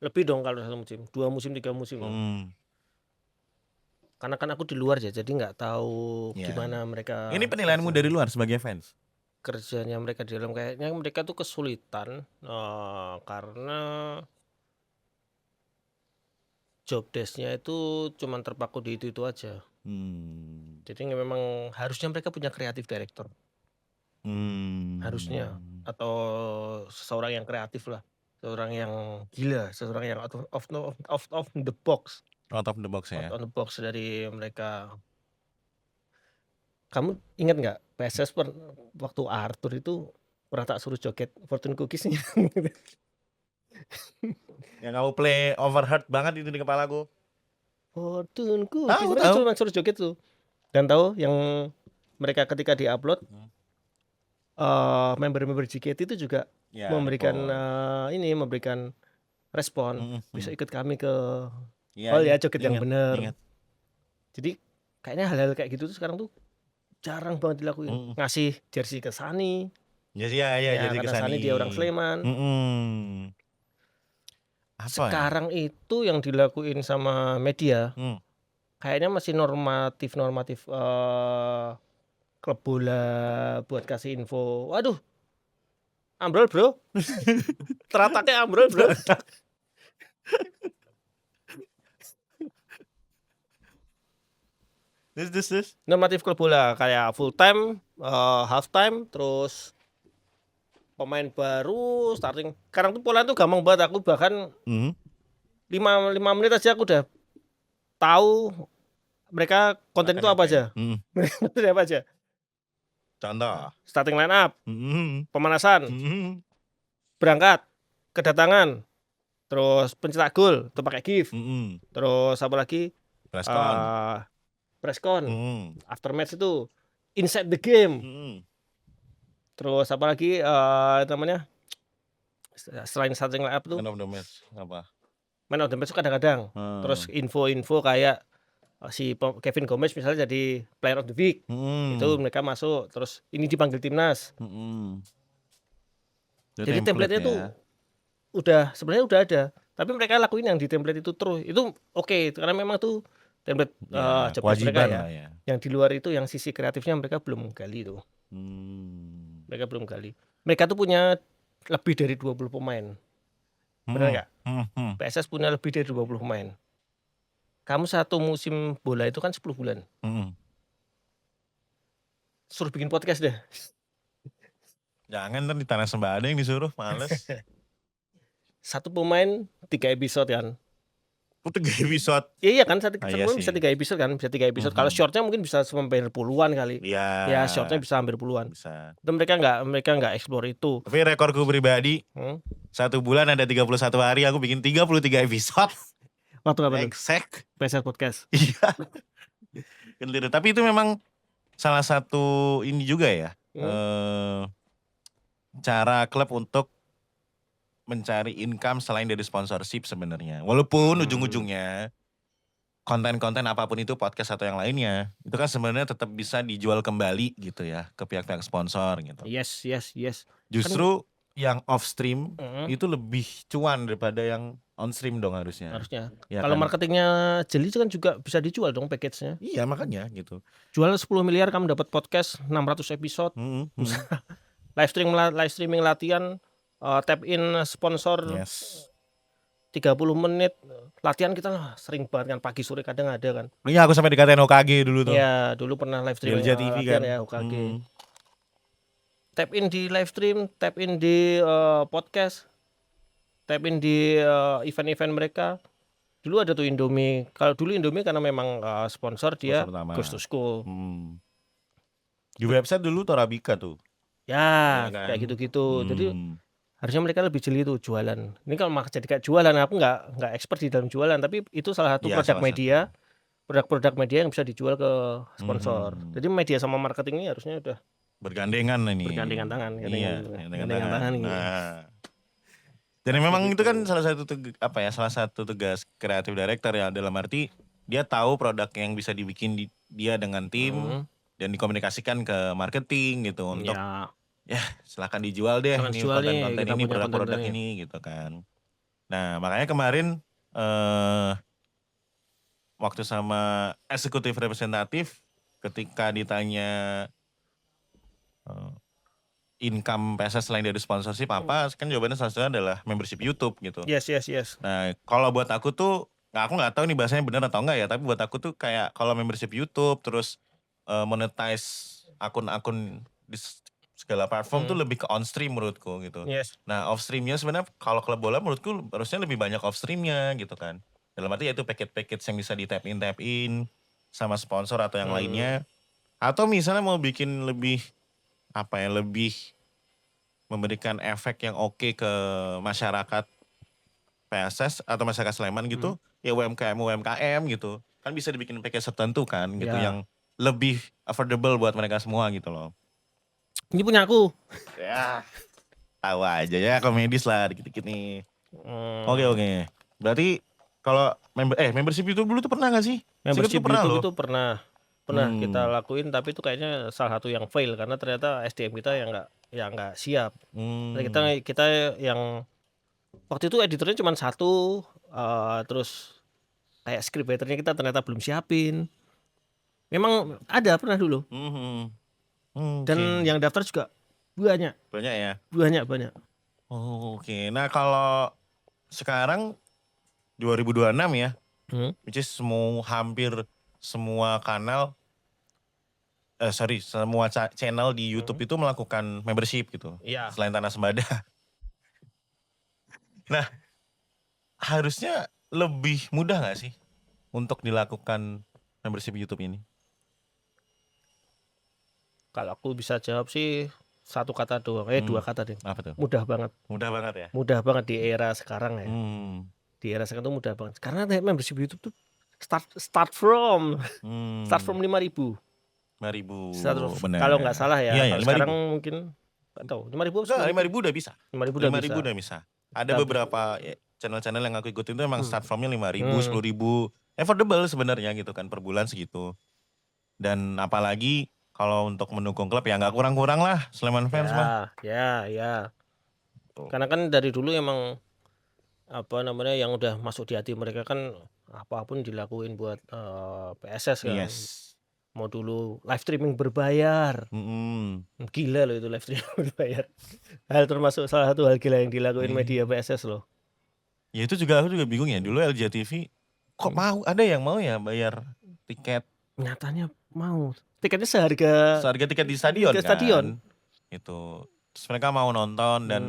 Lebih dong kalau 1 musim, 2 musim, 3 musim. Karena kan aku di luar ya, jadi nggak tahu gimana mereka. Ini penilaianmu dari luar sebagai fans? Kerjanya mereka di dalam, kayaknya mereka tuh kesulitan karena job desk-nya itu cuman terpaku di itu aja. Jadi memang harusnya mereka punya creative director. Harusnya, atau seseorang yang kreatif lah, seseorang yang gila, seseorang yang out of the box. Out of the box ya. Out of the box dari mereka. Kamu ingat nggak PSS waktu Arthur itu pernah tak suruh joget Fortune Cookies-nya? Yang kamu play overheard banget itu di kepalaku. Fortune Cookies, mereka cuma suruh joget tuh. Dan tahu yang mereka ketika diupload, member-member JKT itu juga memberikan memberikan respon. Bisa ikut kami ke hall ya, joget yang benar. Jadi kayaknya hal-hal kayak gitu tuh sekarang tuh jarang banget dilakuin. Ngasih jersey ke Sani. Ya, jersey ke Sani. Dia orang Sleman. Sekarang ya? itu yang dilakuin sama media kayaknya masih normatif klub bola buat kasih info. Waduh, ambrol bro. Terataknya ambrol bro. This normatif klub bola kayak full time, half time, terus pemain baru starting. Sekarang tuh pola tuh gampang banget, aku bahkan 5 menit aja aku udah tahu mereka konten itu apa aja. Mereka apa aja. Contoh starting line up, pemanasan, berangkat, kedatangan, terus pencetak gol itu pakai GIF, terus apa lagi press con, after match itu inside the game, terus apa lagi namanya selain starting line up tuh man of the match apa? Man of the match kadang-kadang, terus info-info kayak si Kevin Gomez misalnya jadi player of the week, itu mereka masuk, terus ini dipanggil timnas. Jadi template-nya tuh sebenarnya udah ada, tapi mereka lakuin yang di template itu terus. Itu oke, karena memang tuh template job mereka ya. Yang di luar itu yang sisi kreatifnya mereka belum gali tuh. Mereka belum gali. Mereka tuh punya lebih dari 20 pemain. Benar nggak? PSS punya lebih dari 20 pemain. Kamu 1 musim bola itu kan 10 bulan. Suruh bikin podcast deh. Jangan, ntar di Tanah Sembada yang disuruh, males. satu pemain 3 episode kan. Oh, 3 episode. Iya kan, satu Iya pemain sih. bisa 3 episode kan, bisa 3 episode. Kalau shortnya mungkin bisa sampai puluhan kali. Iya. Ya shortnya bisa hampir puluhan. Bisa. Itu mereka nggak explore itu. Tapi rekorku pribadi, 1 bulan ada 31 hari aku bikin 33 episode. Waktu apa tuh? Exact. PSS Podcast. Iya. Tapi itu memang salah satu ini juga ya. Cara klub untuk mencari income selain dari sponsorship sebenarnya. Walaupun ujung-ujungnya konten-konten apapun itu, podcast atau yang lainnya, itu kan sebenarnya tetap bisa dijual kembali gitu ya ke pihak-pihak sponsor gitu. Yes. Justru yang off stream itu lebih cuan daripada yang on stream dong harusnya. Ya, kalau kan? Marketingnya jeli kan juga bisa dijual dong package-nya. Iya makanya gitu. Jual 10 miliar kamu dapat podcast 600 episode. Live streaming latihan, tap in sponsor. 30 menit latihan kita lah sering banget kan, pagi sore kadang ada kan. Iya, aku sampai dikatain Hokage dulu tuh. Iya, dulu pernah live streaming TV kan ya Hokage. Tap in di live stream, tap in di podcast, tap in di event-event mereka. Dulu ada tuh Indomie. Kalau dulu Indomie karena memang sponsor dia Goes to School. Di website dulu Torabika tuh. Ya kan? Kayak gitu-gitu. Jadi harusnya mereka lebih jeli tuh jualan. Ini kalau jadi kayak jualan, aku nggak expert di dalam jualan, tapi itu salah satu produk media, produk-produk media yang bisa dijual ke sponsor. Jadi media sama marketing ini harusnya udah bergandengan ini. Bergandengan tangan. Gandengan tangan. Nah. Dan memang itu kan salah satu tugas kreatif director ya, dalam arti dia tahu produk yang bisa dibikin dia dengan tim dan dikomunikasikan ke marketing gitu untuk ya silakan dijual deh ini konten-konten ini, produk-produk ini gitu kan. Nah makanya kemarin waktu sama eksekutif representatif ketika ditanya income PSS selain dari sponsorship apa, kan jawabannya salah satunya adalah membership YouTube gitu. Yes. Nah kalau buat aku tuh, aku nggak tahu nih bahasanya benar atau enggak ya, tapi buat aku tuh kayak kalau membership YouTube terus monetize akun-akun di segala platform tuh lebih ke on stream menurutku gitu. Yes. Nah off streamnya sebenarnya kalau klub bola menurutku harusnya lebih banyak off streamnya gitu kan. Dalam arti yaitu package yang bisa di tap in sama sponsor atau yang lainnya. Atau misalnya mau bikin lebih lebih memberikan efek yang oke ke masyarakat PSS atau masyarakat Sleman gitu, ya UMKM gitu. Kan bisa dibikin package tertentu kan gitu yang lebih affordable buat mereka semua gitu loh. Ini punya aku. Ya. Tahu aja ya, komedis lah dikit-dikit nih. Oke. Berarti kalau membership YouTube dulu tuh pernah gak sih? Membership YouTube itu pernah kita lakuin, tapi itu kayaknya salah satu yang fail karena ternyata SDM kita yang nggak siap. Kita yang waktu itu editornya cuma satu, terus kayak script writernya kita ternyata belum siapin. Memang pernah dulu. Dan yang daftar juga banyak ya. Banyak. Oke. Nah kalau sekarang 2026 ya, which is hampir semua kanal, semua channel di YouTube itu melakukan membership gitu. Iya. Selain Tanah Sembada. Nah, harusnya lebih mudah gak sih untuk dilakukan membership YouTube ini? Kalau aku bisa jawab sih satu kata doang, 2 kata deh. Apa tuh? Mudah banget. Mudah banget ya? Mudah banget di era sekarang ya. Di era sekarang tuh mudah banget. Karena membership YouTube tuh start from 5.000. 5.000. Kalau nggak salah ya. Iya, sekarang mungkin nggak tahu. 5.000 udah bisa. 5.000 udah bisa. Ada beberapa channel-channel yang aku ikutin tuh emang start from-nya 5.000, 10.000. Affordable sebenarnya gitu kan, per bulan segitu. Dan apalagi kalau untuk mendukung klub ya nggak kurang-kurang lah Sleman fans mah. Ya. Karena kan dari dulu emang yang udah masuk di hati mereka kan apapun dilakuin buat PSS kan. Yes. Mau dulu live streaming berbayar. Gila loh itu live streaming berbayar. Termasuk salah satu hal gila yang dilakuin media PSS loh. Ya itu juga aku juga bingung ya. Dulu LJTV kok mau, ada yang mau ya bayar tiket. Nyatanya mau. Tiketnya seharga tiket di stadion kan. Stadion. Itu. Terus mereka mau nonton dan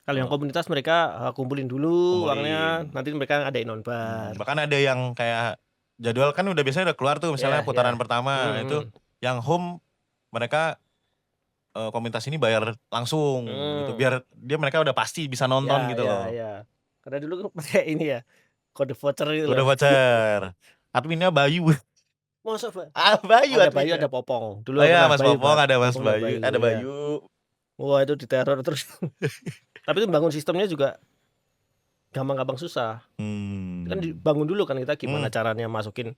Kalau yang komunitas mereka kumpulin dulu uangnya, nanti mereka ngadain nonbar. Bahkan ada yang kayak jadwal kan udah biasanya udah keluar tuh misalnya putaran pertama itu yang home mereka komunitas ini bayar langsung gitu biar mereka udah pasti bisa nonton gitu loh. Ya. Karena dulu pakai ini ya kode voucher itu Kode loh. voucher. Adminnya Bayu. Masa Pak? Bayu ada adminnya. Bayu, ada Popong. Dulu ya pernah Mas Bayu, Popong, Pak. ada Mas Popong Bayu, ada Bayu. Wah itu diteror terus. Tapi itu bangun sistemnya juga gampang-gampang susah. Kan dibangun dulu kan kita gimana caranya masukin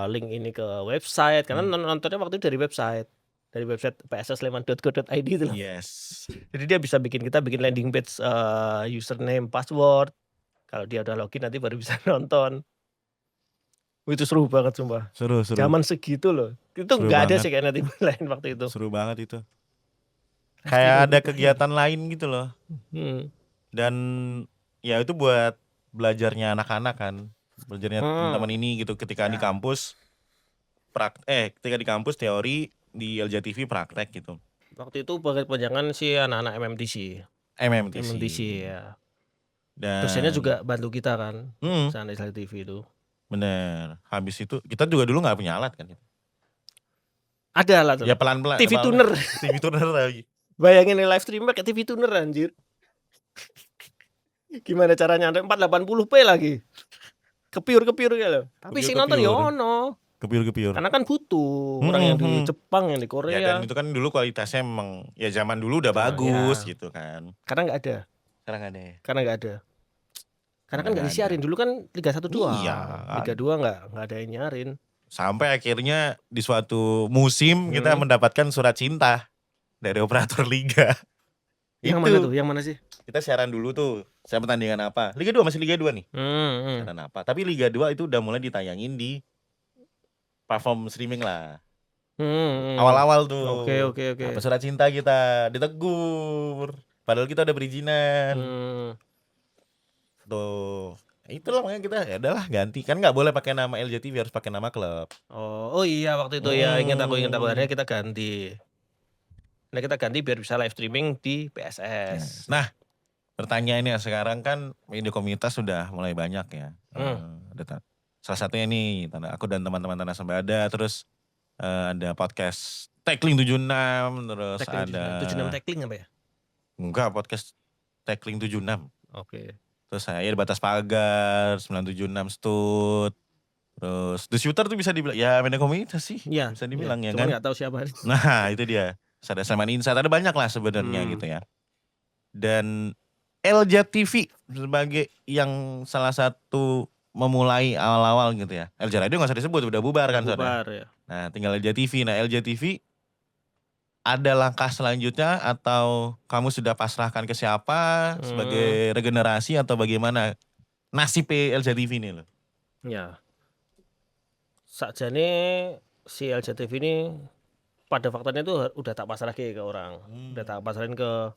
link ini ke website. Karena nontonnya waktu itu dari website psssleman.co.id itu loh. Yes. Jadi dia bisa bikin landing page username, password. Kalau dia udah login nanti baru bisa nonton. Itu seru banget sumpah. Seru. Zaman segitu loh. Itu nggak ada sih kayaknya tim lain waktu itu. Seru banget itu. Kayak ada kegiatan lain gitu loh. Dan ya itu buat belajarnya anak-anak kan. Belajarnya teman-teman ini gitu ketika di kampus ketika di kampus teori, di LJTV praktek gitu. Waktu itu panjangan si anak-anak MMTC ya. Dan dosennya juga bantu kita kan. Sana LJTV itu. Bener. Habis itu kita juga dulu nggak punya alat kan. Ada alat tuh. Ya pelan-pelan. TV tuner. TV tuner lagi. Bayangin live stream pakai TV tuner anjir. Gimana caranya 480p lagi. Kepiur ya loh. Tapi si nonton ya ono. Kepiur. Karena kan butuh orang yang di Jepang, yang di Korea. Ya dan itu kan dulu kualitasnya memang ya zaman dulu udah bagus gitu kan. Karena nggak ada. Karena kan nggak disiarin dulu kan Liga 1 2. Iya. Liga 2 nggak ada yang nyiarin. Sampai akhirnya di suatu musim kita mendapatkan surat cinta dari operator liga. Yang mana tuh? Yang mana sih? Kita siaran dulu tuh. Saya pertandingan apa? Liga 2 masih Liga 2 nih. Siaran apa? Tapi Liga 2 itu udah mulai ditayangin di platform streaming lah. Awal-awal tuh. Oke. Apa surat cinta kita ditegur. Padahal kita udah berizinan. Tuh. Itulah makanya kita ya udahlah ganti. Kan nggak boleh pakai nama LJTV, harus pakai nama klub. Oh iya waktu itu ya ingat aku akhirnya kita ganti. Nah kita ganti biar bisa live streaming di PSS. Nah pertanyaannya sekarang kan media komunitas sudah mulai banyak ya. Salah satunya nih aku dan teman-teman Tanah Sembada, terus ada podcast Tackling 76, terus ada 76 Tackling apa ya? Enggak, podcast Tackling 76. Oke. Terus saya di Batas Pagar 976 Stud. Terus The Shooter tuh bisa dibilang ya media komunitas sih. Iya, bisa dibilang ya cuma kan. nggak tahu siapa. Nah itu dia. Ada Sleman Insight, ada banyak lah sebenarnya gitu ya. Dan LJTV sebagai yang salah satu memulai awal-awal gitu ya. LJ Radio gak usah disebut, udah bubar kan. Bubar ya. Nah tinggal LJTV. Nah LJTV ada langkah selanjutnya atau kamu sudah pasrahkan ke siapa sebagai regenerasi atau bagaimana nasib LJTV ini loh? Ya. Sakjane si LJTV ini pada faktanya itu udah tak pasrah ke orang. Udah tak pasrahin ke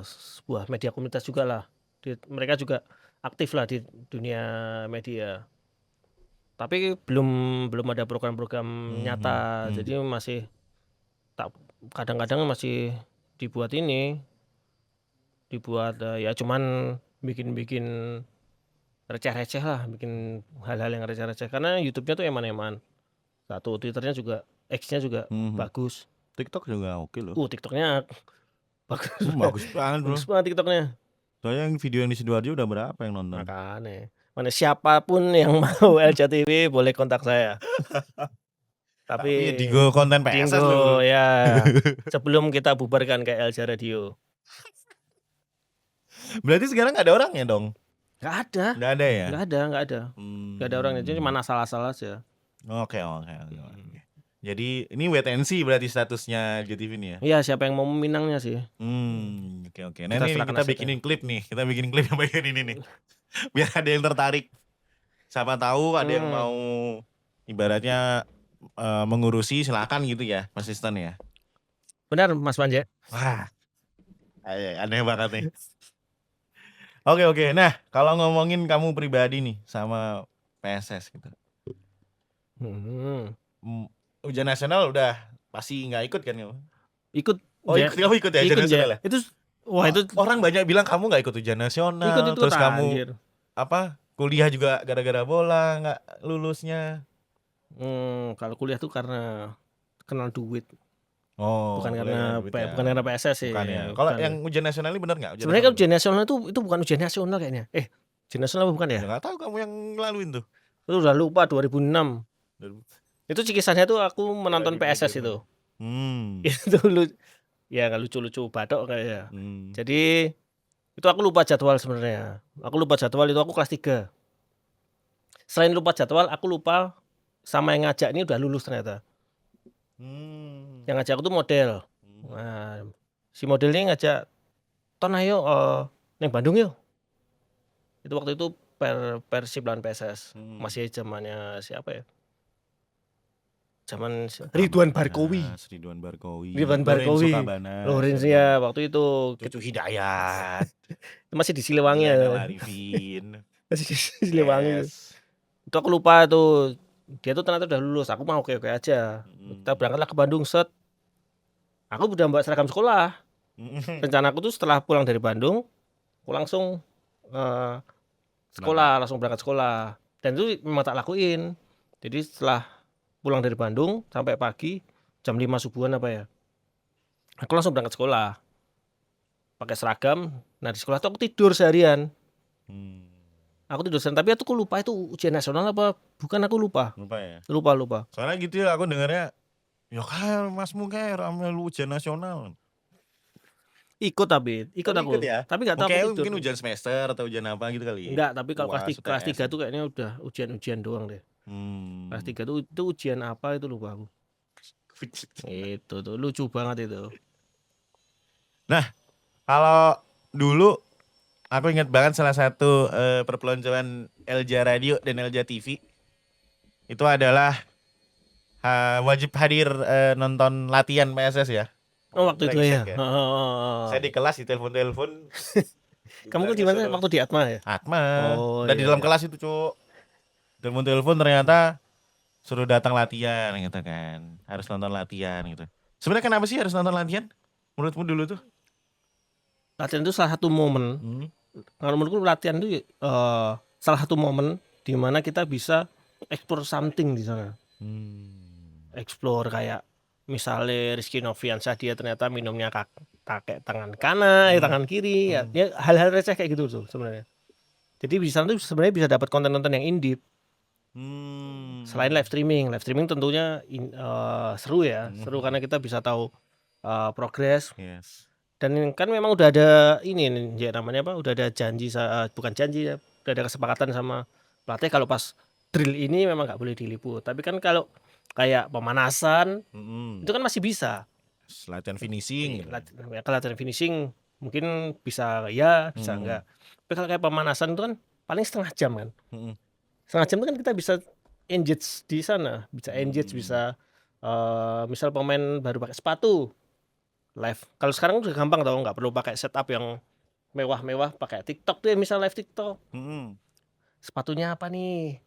sebuah media komunitas juga lah. Mereka juga aktif lah di dunia media. Tapi belum ada program-program nyata. Jadi masih kadang-kadang masih dibuat ya cuman bikin receh-receh lah, bikin hal-hal yang receh-receh karena YouTube-nya tuh eman-eman. Satu, Twitter-nya juga, X-nya juga bagus. TikTok juga oke loh. TikTok-nya bagus. Bagus banget bro. Bagus banget TikTok-nya. Soalnya yang video yang di Sidoarjo udah berapa yang nonton? Makanya. Mana siapapun yang mau LJTV boleh kontak saya. Tapi Dingo konten PSS dulu ya. Sebelum kita bubarkan kayak LJ Radio. Berarti sekarang gak ada orangnya dong? Gak ada. Gak ada ya? Gak ada. Gak ada orangnya, cuma asal-asal aja. Oke. Jadi ini wait and see berarti statusnya LJTV ini ya? Iya, siapa yang mau meminangnya sih. Oke. Nah ini kita bikinin klip nih. Kita bikin klip yang bagian ini nih. Biar ada yang tertarik. Siapa tahu ada yang mau ibaratnya mengurusi, silakan gitu ya Mas Istan ya. Benar Mas Panje. Wah, aneh banget nih. Oke. Nah kalau ngomongin kamu pribadi nih sama PSS gitu. Ujian nasional udah pasti nggak ikut kan kamu? Ikut. Kamu ikut ya ujian nasional ya? Itu Wah itu Orang banyak bilang kamu nggak ikut ujian nasional, ikut terus kamu anjir. kuliah juga gara-gara bola nggak lulusnya. Kalau kuliah tuh karena kenal duit, Oh, bukan kuliah karena karena duit ya. bukan karena PSS sih. Bukan ya. Kalau Bukan. yang ujian nasional ini benar nggak? Sebenarnya kan ujian nasional itu bukan ujian nasional kayaknya. Ujian nasional apa bukan ya? Ya nggak tahu kamu yang ngelaluin tuh. Itu udah lupa 2006. Itu cikisannya tuh aku menonton PSS itu. Itu ya nggak lucu-lucu batok kayak. Jadi itu aku lupa jadwal sebenarnya. Aku lupa jadwal itu aku kelas 3. Selain lupa jadwal, aku lupa sama yang ngajak ini udah lulus ternyata. Yang ngajak aku tuh model. Nah, si model ini ngajak, "Ton ayo neng Bandung yuk." Itu waktu itu Persib lawan PSS. Masih zamannya siapa ya? Zaman Ridwan Barkowi. Ridwan Barkowi. Ridwan Barkowi. Lorenzo ya waktu itu. Cucu Hidayat. Itu masih di Siliwangi ya. Arifin. Masih di Siliwangi. Itu aku lupa tuh. Dia tuh ternyata udah lulus. Aku mau oke-oke aja. Kita berangkatlah ke Bandung set. Aku udah bawa seragam sekolah. Rencana aku tuh setelah pulang dari Bandung, aku langsung sekolah, langsung berangkat sekolah. Dan itu memang tak lakuin. Jadi setelah pulang dari Bandung sampai pagi jam 5 subuhan apa ya, aku langsung berangkat sekolah pakai seragam. Nah di sekolah tuh aku tidur seharian. Aku tidur seharian, tapi aku lupa itu ujian nasional apa bukan, aku lupa. Lupa. Soalnya gitu ya aku dengarnya, ya kan masmu kayak rame lu ujian nasional. Ikut aku. Ya? Tapi nggak tahu. Mungkin ujian semester atau ujian apa gitu kali. Enggak, tapi kalau kelas 3 tuh kayaknya udah ujian doang deh. Kelas 3 tuh itu ujian apa itu lupa aku. Itu tuh lucu banget itu. Nah, kalau dulu aku ingat banget salah satu perpeloncoan Elja Radio dan Elja TV itu adalah wajib hadir nonton latihan PSS ya. Oh waktu itu ya. Saya di kelas ditelepon. Kamu kan di mana waktu di Atma ya? Atma. Oh, dan di dalam kelas itu Cuk. Telepon ternyata suruh datang latihan gitu kan. Harus nonton latihan gitu. Sebenarnya kenapa sih harus nonton latihan? Menurutmu dulu tuh? Latihan itu salah satu momen. Kalau menurutku latihan itu salah satu momen di mana kita bisa explore something di sana. Explore kayak misalnya Rizky Noviansyah, dia ternyata minumnya pakai tangan kanan, tangan kiri, ya hal-hal receh kayak gitu tuh sebenarnya. Jadi di sana tuh sebenarnya bisa dapat konten-konten yang in deep. Selain live streaming tentunya seru ya, seru karena kita bisa tahu progres. Dan kan memang udah ada ini ya namanya apa? Udah ada janji, bukan janji ya, udah ada kesepakatan sama pelatih kalau pas drill ini memang nggak boleh diliput. Tapi kan kalau kayak pemanasan itu kan masih bisa. Latihan finishing. Latihan finishing mungkin bisa ya, bisa enggak. Tapi kalau kayak pemanasan itu kan paling setengah jam kan. Setengah jam itu kan kita bisa engage di sana, bisa engage, bisa misal pemain baru pakai sepatu live. Kalau sekarang udah gampang tau, nggak perlu pakai setup yang mewah-mewah, pakai TikTok tuh misal live TikTok. Sepatunya apa nih?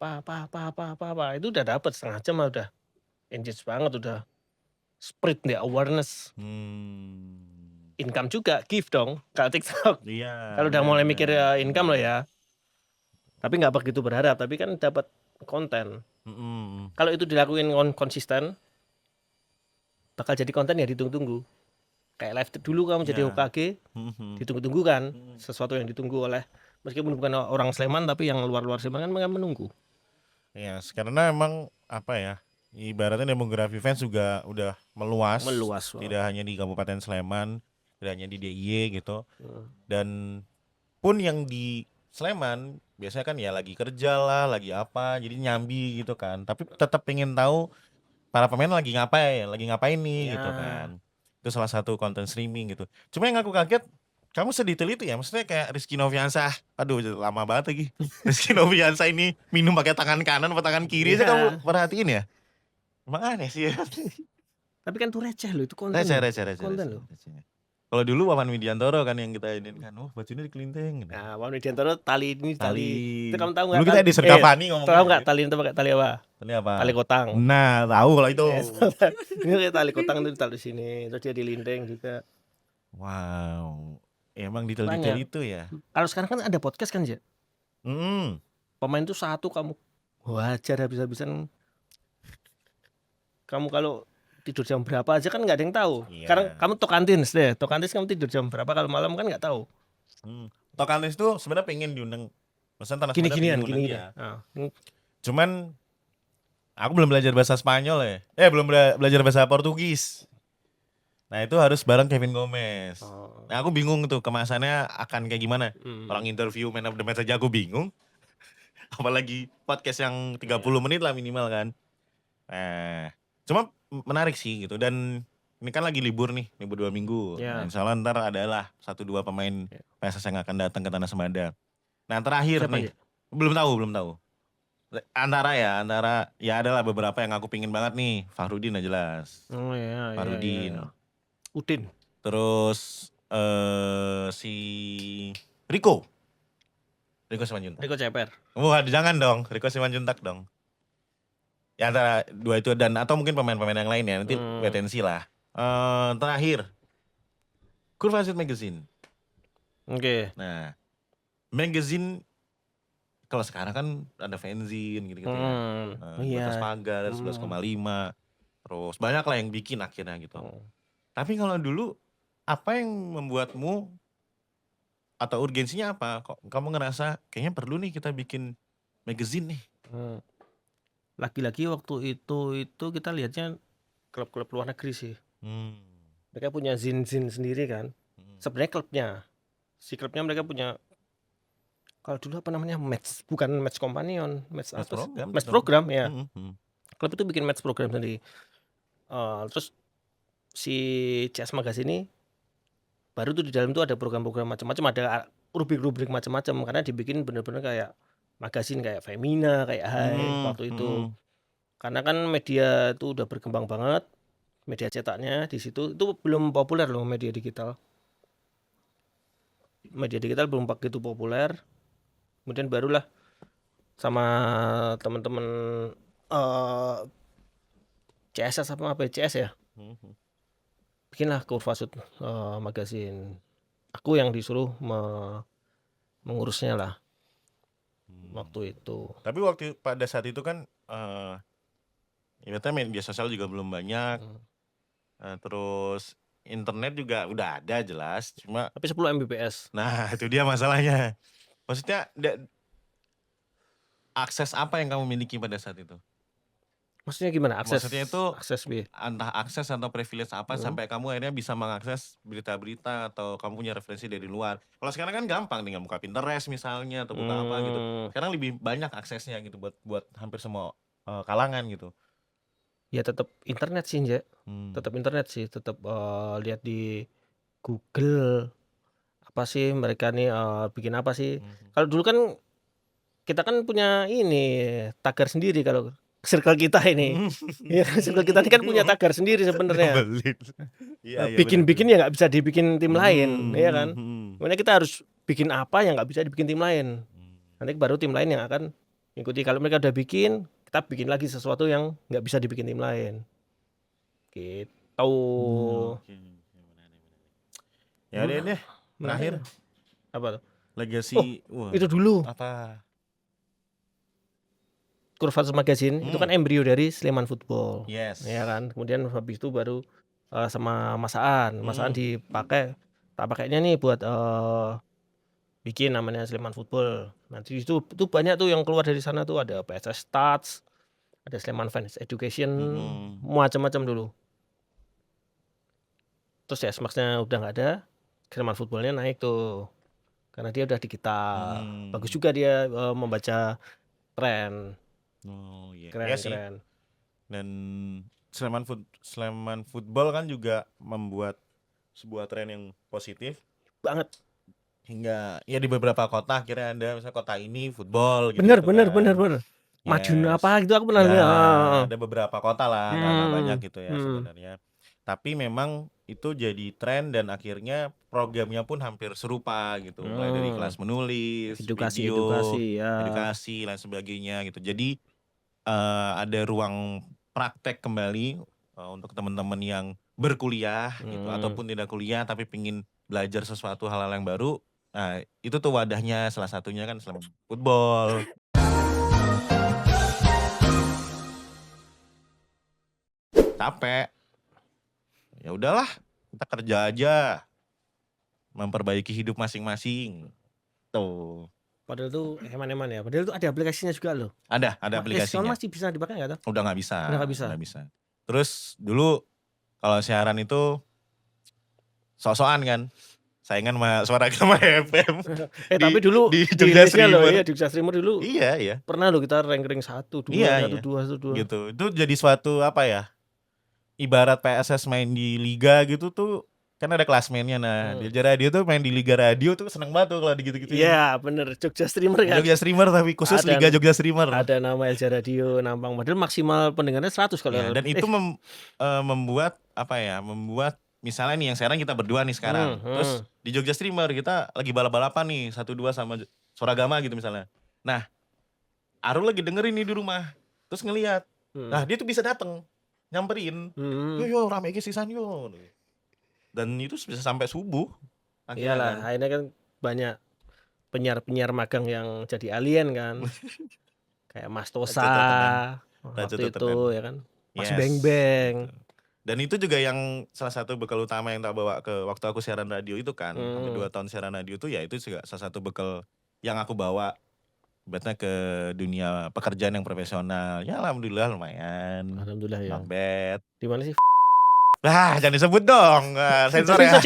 Apa itu udah dapat setengah jam lah, udah engage banget, udah spread the awareness. Income juga give dong kalau TikTok. Kalau udah mulai mikir income loh ya. Tapi nggak begitu berharap, tapi kan dapat konten. Kalau itu dilakuin konsisten, bakal jadi konten ya ditunggu-tunggu. Kayak live dulu kamu jadi UKG, ditunggu-tunggu kan, sesuatu yang ditunggu oleh meskipun bukan orang Sleman tapi yang luar-luar Sleman kan menunggu. Ya, karena emang apa ya, ibaratnya demografi fans juga udah meluas. Tidak hanya di Kabupaten Sleman, tidak hanya di DIY gitu. Dan pun yang di Sleman biasanya kan ya lagi kerja lah, lagi apa, jadi nyambi gitu kan. Tapi tetap pengen tahu para pemain lagi ngapain nih gitu kan. Itu salah satu konten streaming gitu. Cuma yang aku kaget, kamu sedetail itu ya, maksudnya kayak Rizky Noviansyah, aduh lama banget lagi. Rizky Noviansyah ini minum pakai tangan kanan atau tangan kiri aja kamu perhatiin ya. Emang aneh sih ya. Tapi kan tuh receh loh, itu konten. Receh. Konten loh. Kalau dulu Wawan Widiantoro kan yang kita ini kan, bajunya dikelinteng. Nah, Wawan Widiantoro tali. Itu kamu tahu nggak? Dulu kita di Serkavani ngomong. Tahu nggak tali itu pakai tali apa? Tali apa? Tali kotang. Nah, tahu kalau itu. Ini kayak tali kotang itu ditaruh di sini, terus dia dilinteng juga. Wow, emang detail-detail Banyak. itu ya? Kalau sekarang kan ada podcast kan, Ja? Mhm. Pemain tuh satu kamu wajar habis-habisan. Kamu kalau tidur jam berapa aja kan nggak ada yang tahu. Sekarang Iya. kamu Tocantins deh, Tocantins kamu tidur jam berapa kalau malam kan nggak tahu. Tokanis tuh sebenarnya pengen diundang, maksudnya Tanah Semada pengen Gini-ginian, ngundang gini-gini. dia. Ah, Cuman aku belum belajar bahasa Spanyol ya. Belum belajar bahasa Portugis. Nah itu harus bareng Kevin Gomez. Oh. Nah aku bingung tuh kemasannya akan kayak gimana. Orang interview man of the match aja aku bingung. Apalagi podcast yang 30 menit lah minimal kan. Cuma menarik sih gitu. Dan ini kan lagi libur nih, libur 2 minggu. Nah, Ya. insya Allah ntar adalah 1-2 pemain Ya. PSS yang akan datang ke Tanah Semada. Nah terakhir Siapa nih, aja? belum tahu. Antara ya adalah beberapa yang aku pingin banget nih. Fahrudin lah jelas. Oh ya, Fahrudin. Udin. Terus si Rico Simanjuntak. Riko Ceper. Wah jangan dong, Rico Simanjuntak dong. Ya antara dua itu dan atau mungkin pemain-pemain yang lain ya, nanti wait and see lah. Terakhir, Kurvasit Magazine. Oke. Nah, magazine kalau sekarang kan ada fanzine gitu-gitu ya. Batas pagar 11,5. Terus banyak lah yang bikin akhirnya gitu. Tapi kalau dulu apa yang membuatmu atau urgensinya apa? Kok kamu ngerasa kayaknya perlu nih kita bikin magazine nih? Lagi-lagi waktu itu kita lihatnya klub-klub luar negeri sih. Mereka punya zin-zin sendiri kan. Sebenarnya klubnya mereka punya, kalau dulu apa namanya, bukan match companion, match program ya. Klub itu bikin match program sendiri. Terus si CS Magazine ini baru tuh di dalam tuh ada program-program macam-macam, ada rubrik-rubrik macam-macam karena dibikin bener-bener kayak magazine kayak Femina, kayak Hai waktu itu. Karena kan media itu udah berkembang banget, media cetaknya di situ itu belum populer loh, media digital. Media digital belum begitu populer. Kemudian barulah sama teman-teman CSS apa BCS ya, bikinlah Kurvasut Magazine. Aku yang disuruh mengurusnya lah waktu itu. Tapi pada saat itu kan ibaratnya media sosial juga belum banyak. Terus internet juga udah ada jelas, cuma tapi 10 Mbps. Nah itu dia masalahnya. Maksudnya akses apa yang kamu miliki pada saat itu? Maksudnya gimana? Maksudnya itu akses B. entah akses atau privilege apa sampai kamu akhirnya bisa mengakses berita-berita atau kamu punya referensi dari luar. Kalau sekarang kan gampang tinggal buka Pinterest misalnya atau buka apa gitu. Sekarang lebih banyak aksesnya gitu buat hampir semua kalangan gitu. Ya tetap internet sih, Nja. Tetap internet sih, tetap lihat di Google apa sih mereka nih bikin apa sih. Kalau dulu kan kita kan punya ini tagar sendiri kalau circle kita ini. Ya, circle kita ini kan punya tagar sendiri sebenarnya. Bikin-bikin ya nggak bisa dibikin tim lain, ya kan. Makanya kita harus bikin apa yang nggak bisa dibikin tim lain. Nanti baru tim lain yang akan ikuti. Kalau mereka udah bikin, kita bikin lagi sesuatu yang nggak bisa dibikin tim lain. Gitu. Ya deh. Terakhir. Apa tuh? Legacy. Itu dulu. Apa? Kurvasut Magazine itu kan embrio dari Sleman Football. Yes. Ya kan. Kemudian habis itu baru sama Masaan dipakai. Tak pakainya nih buat bikin namanya Sleman Football. Nanti itu banyak tuh yang keluar dari sana tuh, ada PSS Stats, ada Sleman Fans Education, macam-macam dulu. Terus ya Smax-nya udah nggak ada, Sleman Football-nya naik tuh. Karena dia udah digital. Bagus juga dia membaca tren. Keren. Dan Sleman Football kan juga membuat sebuah tren yang positif banget. Hingga ya di beberapa kota akhirnya ada misalnya kota ini football gitu. Bener. Madiun apa gitu aku pernah lihat. Ada beberapa kota lah, nggak banyak gitu ya sebenarnya. Tapi memang itu jadi tren dan akhirnya programnya pun hampir serupa gitu. Mulai dari kelas menulis, edukasi lain sebagainya gitu. Jadi ada ruang praktek kembali untuk teman-teman yang berkuliah gitu ataupun tidak kuliah tapi pingin belajar sesuatu hal-hal yang baru. Nah, itu tuh wadahnya, salah satunya kan Slam Football. Capek. Ya udahlah, kita kerja aja. Memperbaiki hidup masing-masing. Tuh. Padahal tuh eman-eman ya. Padahal tuh ada aplikasinya juga loh. Ada Sekarang aplikasinya. masih bisa dipakai nggak tuh? Udah nggak bisa. Udah nggak bisa. Udah bisa. Terus dulu kalau siaran itu sok-sokan kan. Saingan sama Suara Gama FM. Tapi dulu di di Jogja Indonesia loh, Streamer. iya di Jogja Streamer dulu. Iya. Pernah loh kita ranking 1, 2, Iya, 1, 2, 1, 2. Gitu. Itu jadi suatu apa ya? Ibarat PSS main di liga gitu tuh kan ada klasmennya. Nah, di Jogja Radio tuh main di Liga Radio tuh seneng banget tuh kalau gitu-gitu. Iya, bener. Jogja Streamer kan. Jogja Streamer tapi khusus Liga Jogja Streamer. Ada nama Elja Radio Nampang. Padahal maksimal pendengarnya 100 kalau. Ya, dan itu membuat apa ya? Membuat misalnya nih yang sekarang kita berdua nih sekarang. Terus di Jogja Streamer kita lagi balap-balapan nih 1-2 sama Suara Gama gitu misalnya. Nah, Arul lagi dengerin nih di rumah. Terus ngelihat. Nah, dia tuh bisa dateng nyamperin. Yo rame ke sisan yo. Dan itu bisa sampai subuh. Iyalah, kan. Akhirnya kan banyak penyiar-penyiar magang yang jadi alien kan. Kayak Mas Tosa waktu itu ya kan. Mas Beng Beng. Dan itu juga yang salah satu bekal utama yang tak bawa ke waktu aku siaran radio itu kan. Sampai 2 tahun siaran radio itu ya itu juga salah satu bekal yang aku bawa ibaratnya ke dunia pekerjaan yang profesional. Ya alhamdulillah lumayan. Alhamdulillah ya. Not bad. Di mana sih? Jangan disebut dong. Sensor ya.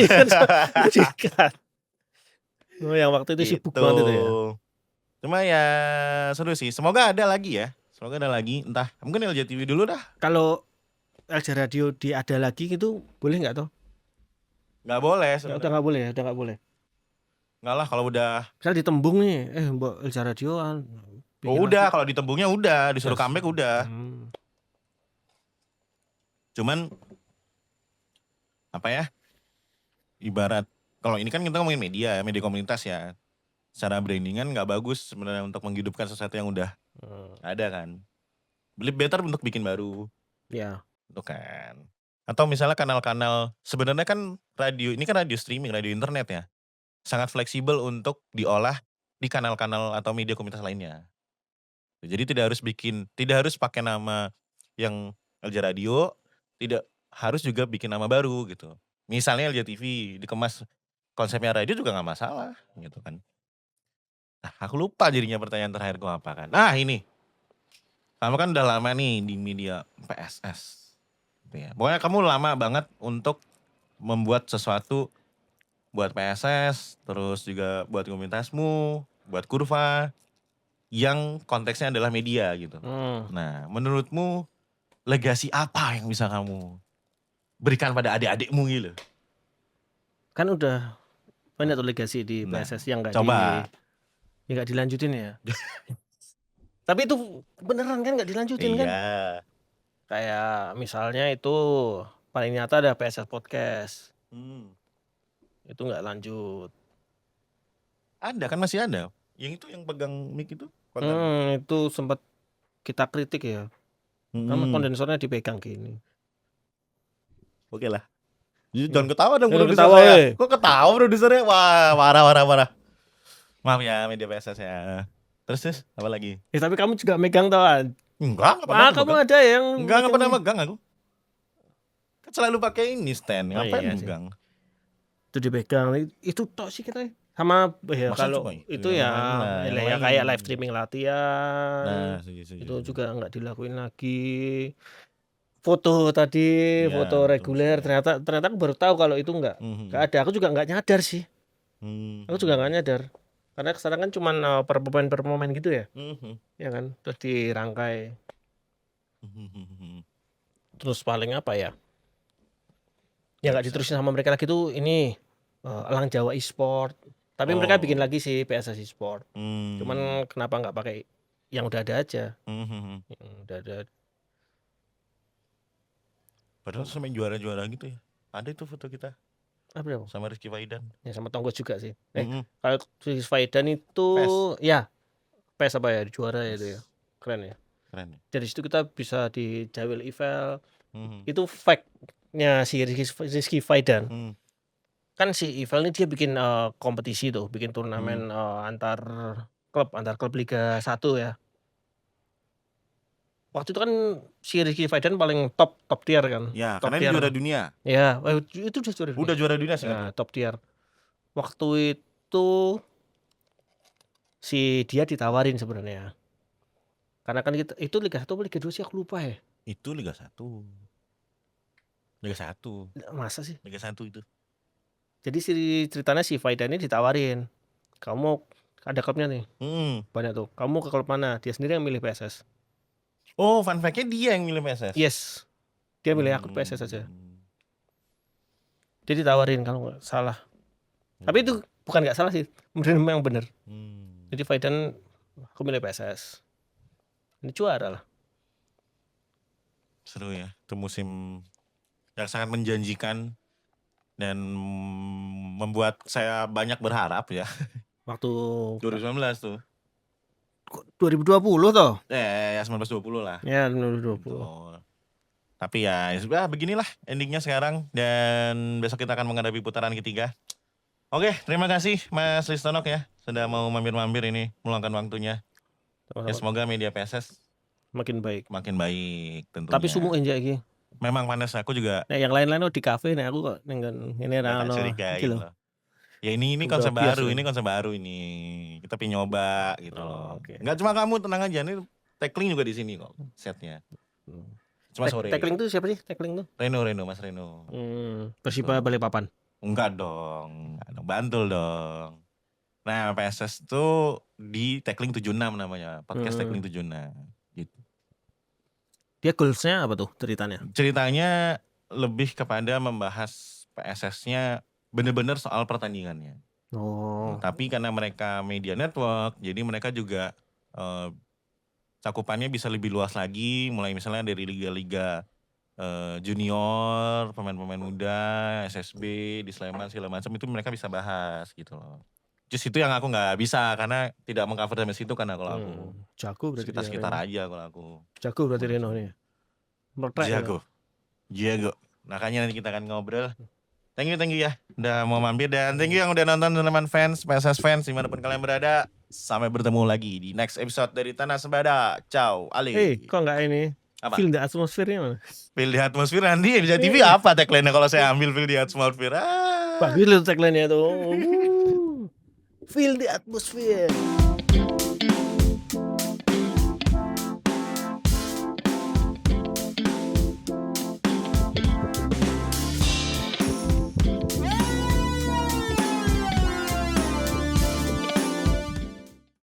Oh, yang waktu itu sibuk banget itu ya. Cuma ya seru sih. Semoga ada lagi ya. Semoga ada lagi. Entah mungkin LJ TV dulu dah. Kalau LJ Radio ada lagi gitu boleh nggak toh? Nggak boleh. Udah nggak boleh. Nggak lah kalau udah. Misalnya ditembung nih, Mbak LJ Radio udah kalau ditembungnya udah disuruh comeback udah. Cuman apa ya? Ibarat kalau ini kan kita ngomongin media komunitas ya. Secara brandingan nggak bagus sebenarnya untuk menghidupkan sesuatu yang udah ada kan. Lebih better untuk bikin baru. Ya. Itu kan. Atau misalnya kanal-kanal sebenarnya kan radio ini kan radio streaming, radio internet ya. Sangat fleksibel untuk diolah di kanal-kanal atau media komunitas lainnya. Jadi tidak harus pakai nama yang LJ Radio, tidak harus juga bikin nama baru gitu. Misalnya LJ TV dikemas konsepnya radio juga nggak masalah gitu kan. Nah, aku lupa jadinya pertanyaan terakhir gue apa kan. Nah ini, kamu kan udah lama nih di media PSS. Gitu ya. Pokoknya kamu lama banget untuk membuat sesuatu buat PSS, terus juga buat komunitasmu, buat Kurva, yang konteksnya adalah media gitu. Nah, menurutmu legasi apa yang bisa kamu berikan pada adik-adikmu gitu? Kan udah banyak tuh legasi di PSS yang nggak dilanjutin ya. Tapi itu beneran kan nggak dilanjutin kan? Kayak misalnya itu paling nyata ada PSS Podcast. Itu nggak lanjut. Ada kan masih ada. Yang itu yang pegang mic itu. Itu sempat kita kritik ya. Karena kondensornya dipegang gini. Oke lah. Jangan ketawa dong produsernya. Kok ketawa produsernya? Wah, parah. Maaf ya media PSS ya. Terus apa lagi? Tapi kamu juga megang tawan. Enggak pernah. Kamu ada yang enggak pernah megang aku. Kan selalu pakai ini stand. Ngapain megang? Itu dipegang. Itu tok sih kita. Sama ya kalau itu ya kayak live streaming latihan. Itu juga nggak dilakuin lagi. Foto tadi, foto reguler, ternyata aku baru tahu kalau itu nggak ada. Aku juga nggak nyadar sih. Aku juga nggak nyadar. Karena sekarang kan cuma per momen gitu ya. Ya kan, terus dirangkai. Terus paling apa ya? Ya nggak diterusin sama mereka lagi tuh ini Elang Jawa e-sport. Tapi mereka bikin lagi sih PSS e-sport. Cuman kenapa nggak pakai yang udah ada aja? Yang udah ada. Padahal sampai juara-juara gitu ya. Ada itu foto kita. Apa? Sama Rizky Faidan. Ya sama Tonggos juga sih. Kalau Rizky Faidan itu ya PES apa ya juara ya itu ya. Keren ya. Keren ya. Dari situ kita bisa di Jawil Eiffel. Itu fact-nya si Rizky Faidan. Kan si Ivel ini dia bikin kompetisi tuh, bikin turnamen antar klub Liga 1 ya. Waktu itu kan si Rizky Faidan paling top tier kan. Ya, top karena dia juara dunia. Ya, itu udah juara dunia sih. Nah, top tier. Waktu itu si dia ditawarin sebenarnya. Karena kan itu Liga 1 atau Liga 2 sih aku lupa ya. Itu Liga 1. Liga 1. Masa sih? Liga 1 itu. Jadi ceritanya si Faidan ini ditawarin. Kamu ada klubnya nih. Banyak tuh. Kamu ke klub mana? Dia sendiri yang milih PSS. Oh, fun fact-nya dia yang milih PSS. Yes. Dia milih aku PSS aja. Dia ditawarin kalau nggak salah. Tapi itu bukan nggak salah sih. Memang bener. Jadi Faidan aku milih PSS. Ini juara lah. Seru ya. Itu musim yang sangat menjanjikan dan membuat saya banyak berharap ya. Waktu 2019 tuh. 2020 toh? Ya 1920 lah. Ya 2020. Betul. Tapi ya sudah beginilah endingnya sekarang. Dan besok kita akan menghadapi putaran ketiga. Oke, terima kasih Mas Listonok ya. Sudah mau mampir-mampir ini, meluangkan waktunya. Ya, semoga media PSS makin baik tentunya. Tapi sumuin aja iki. Memang panas, aku juga. Nah, yang lain-lain di kafe, nah aku kok nenggon ini rano. Gitu. Ya ini konsep baru, ini. Kita pengen nyoba gitu loh. Okay. Enggak cuma kamu, tenang aja, ini tackling juga di sini kok setnya. Cuma sore. Tackling tuh siapa sih? Tackling tuh? Mas Reno. Persiba Balikpapan. Enggak dong. Bantul dong. Nah, PSS tuh di Tackling 76 namanya, podcast Tackling 76 gitu. Dia goalsnya apa tuh ceritanya? Ceritanya lebih kepada membahas PSS-nya bener-bener soal pertandingannya. Tapi karena mereka media network, jadi mereka juga cakupannya bisa lebih luas lagi, mulai misalnya dari liga-liga junior, pemain-pemain muda, SSB, di Sleman segala macam itu mereka bisa bahas gitu loh. Just itu yang aku nggak bisa karena tidak mengcover sampai situ karena kalau aku jago berarti sekitar aja kalau aku. Jago berarti Reno nih. Jago. Makanya nanti kita akan ngobrol. Thank you ya udah mau mampir dan thank you yang udah nonton teman-teman fans, PSS fans dimanapun kalian berada. Sampai bertemu lagi di next episode dari Tanah Sembada. Ciao, Ali. Kok nggak ini? Apa? Feel the atmosphere-nya mana? Feel the atmosphere nanti bisa TV apa tagline-nya kalau saya ambil feel the atmosphere? Bagus loh tagline-nya tuh. Feel the atmosphere.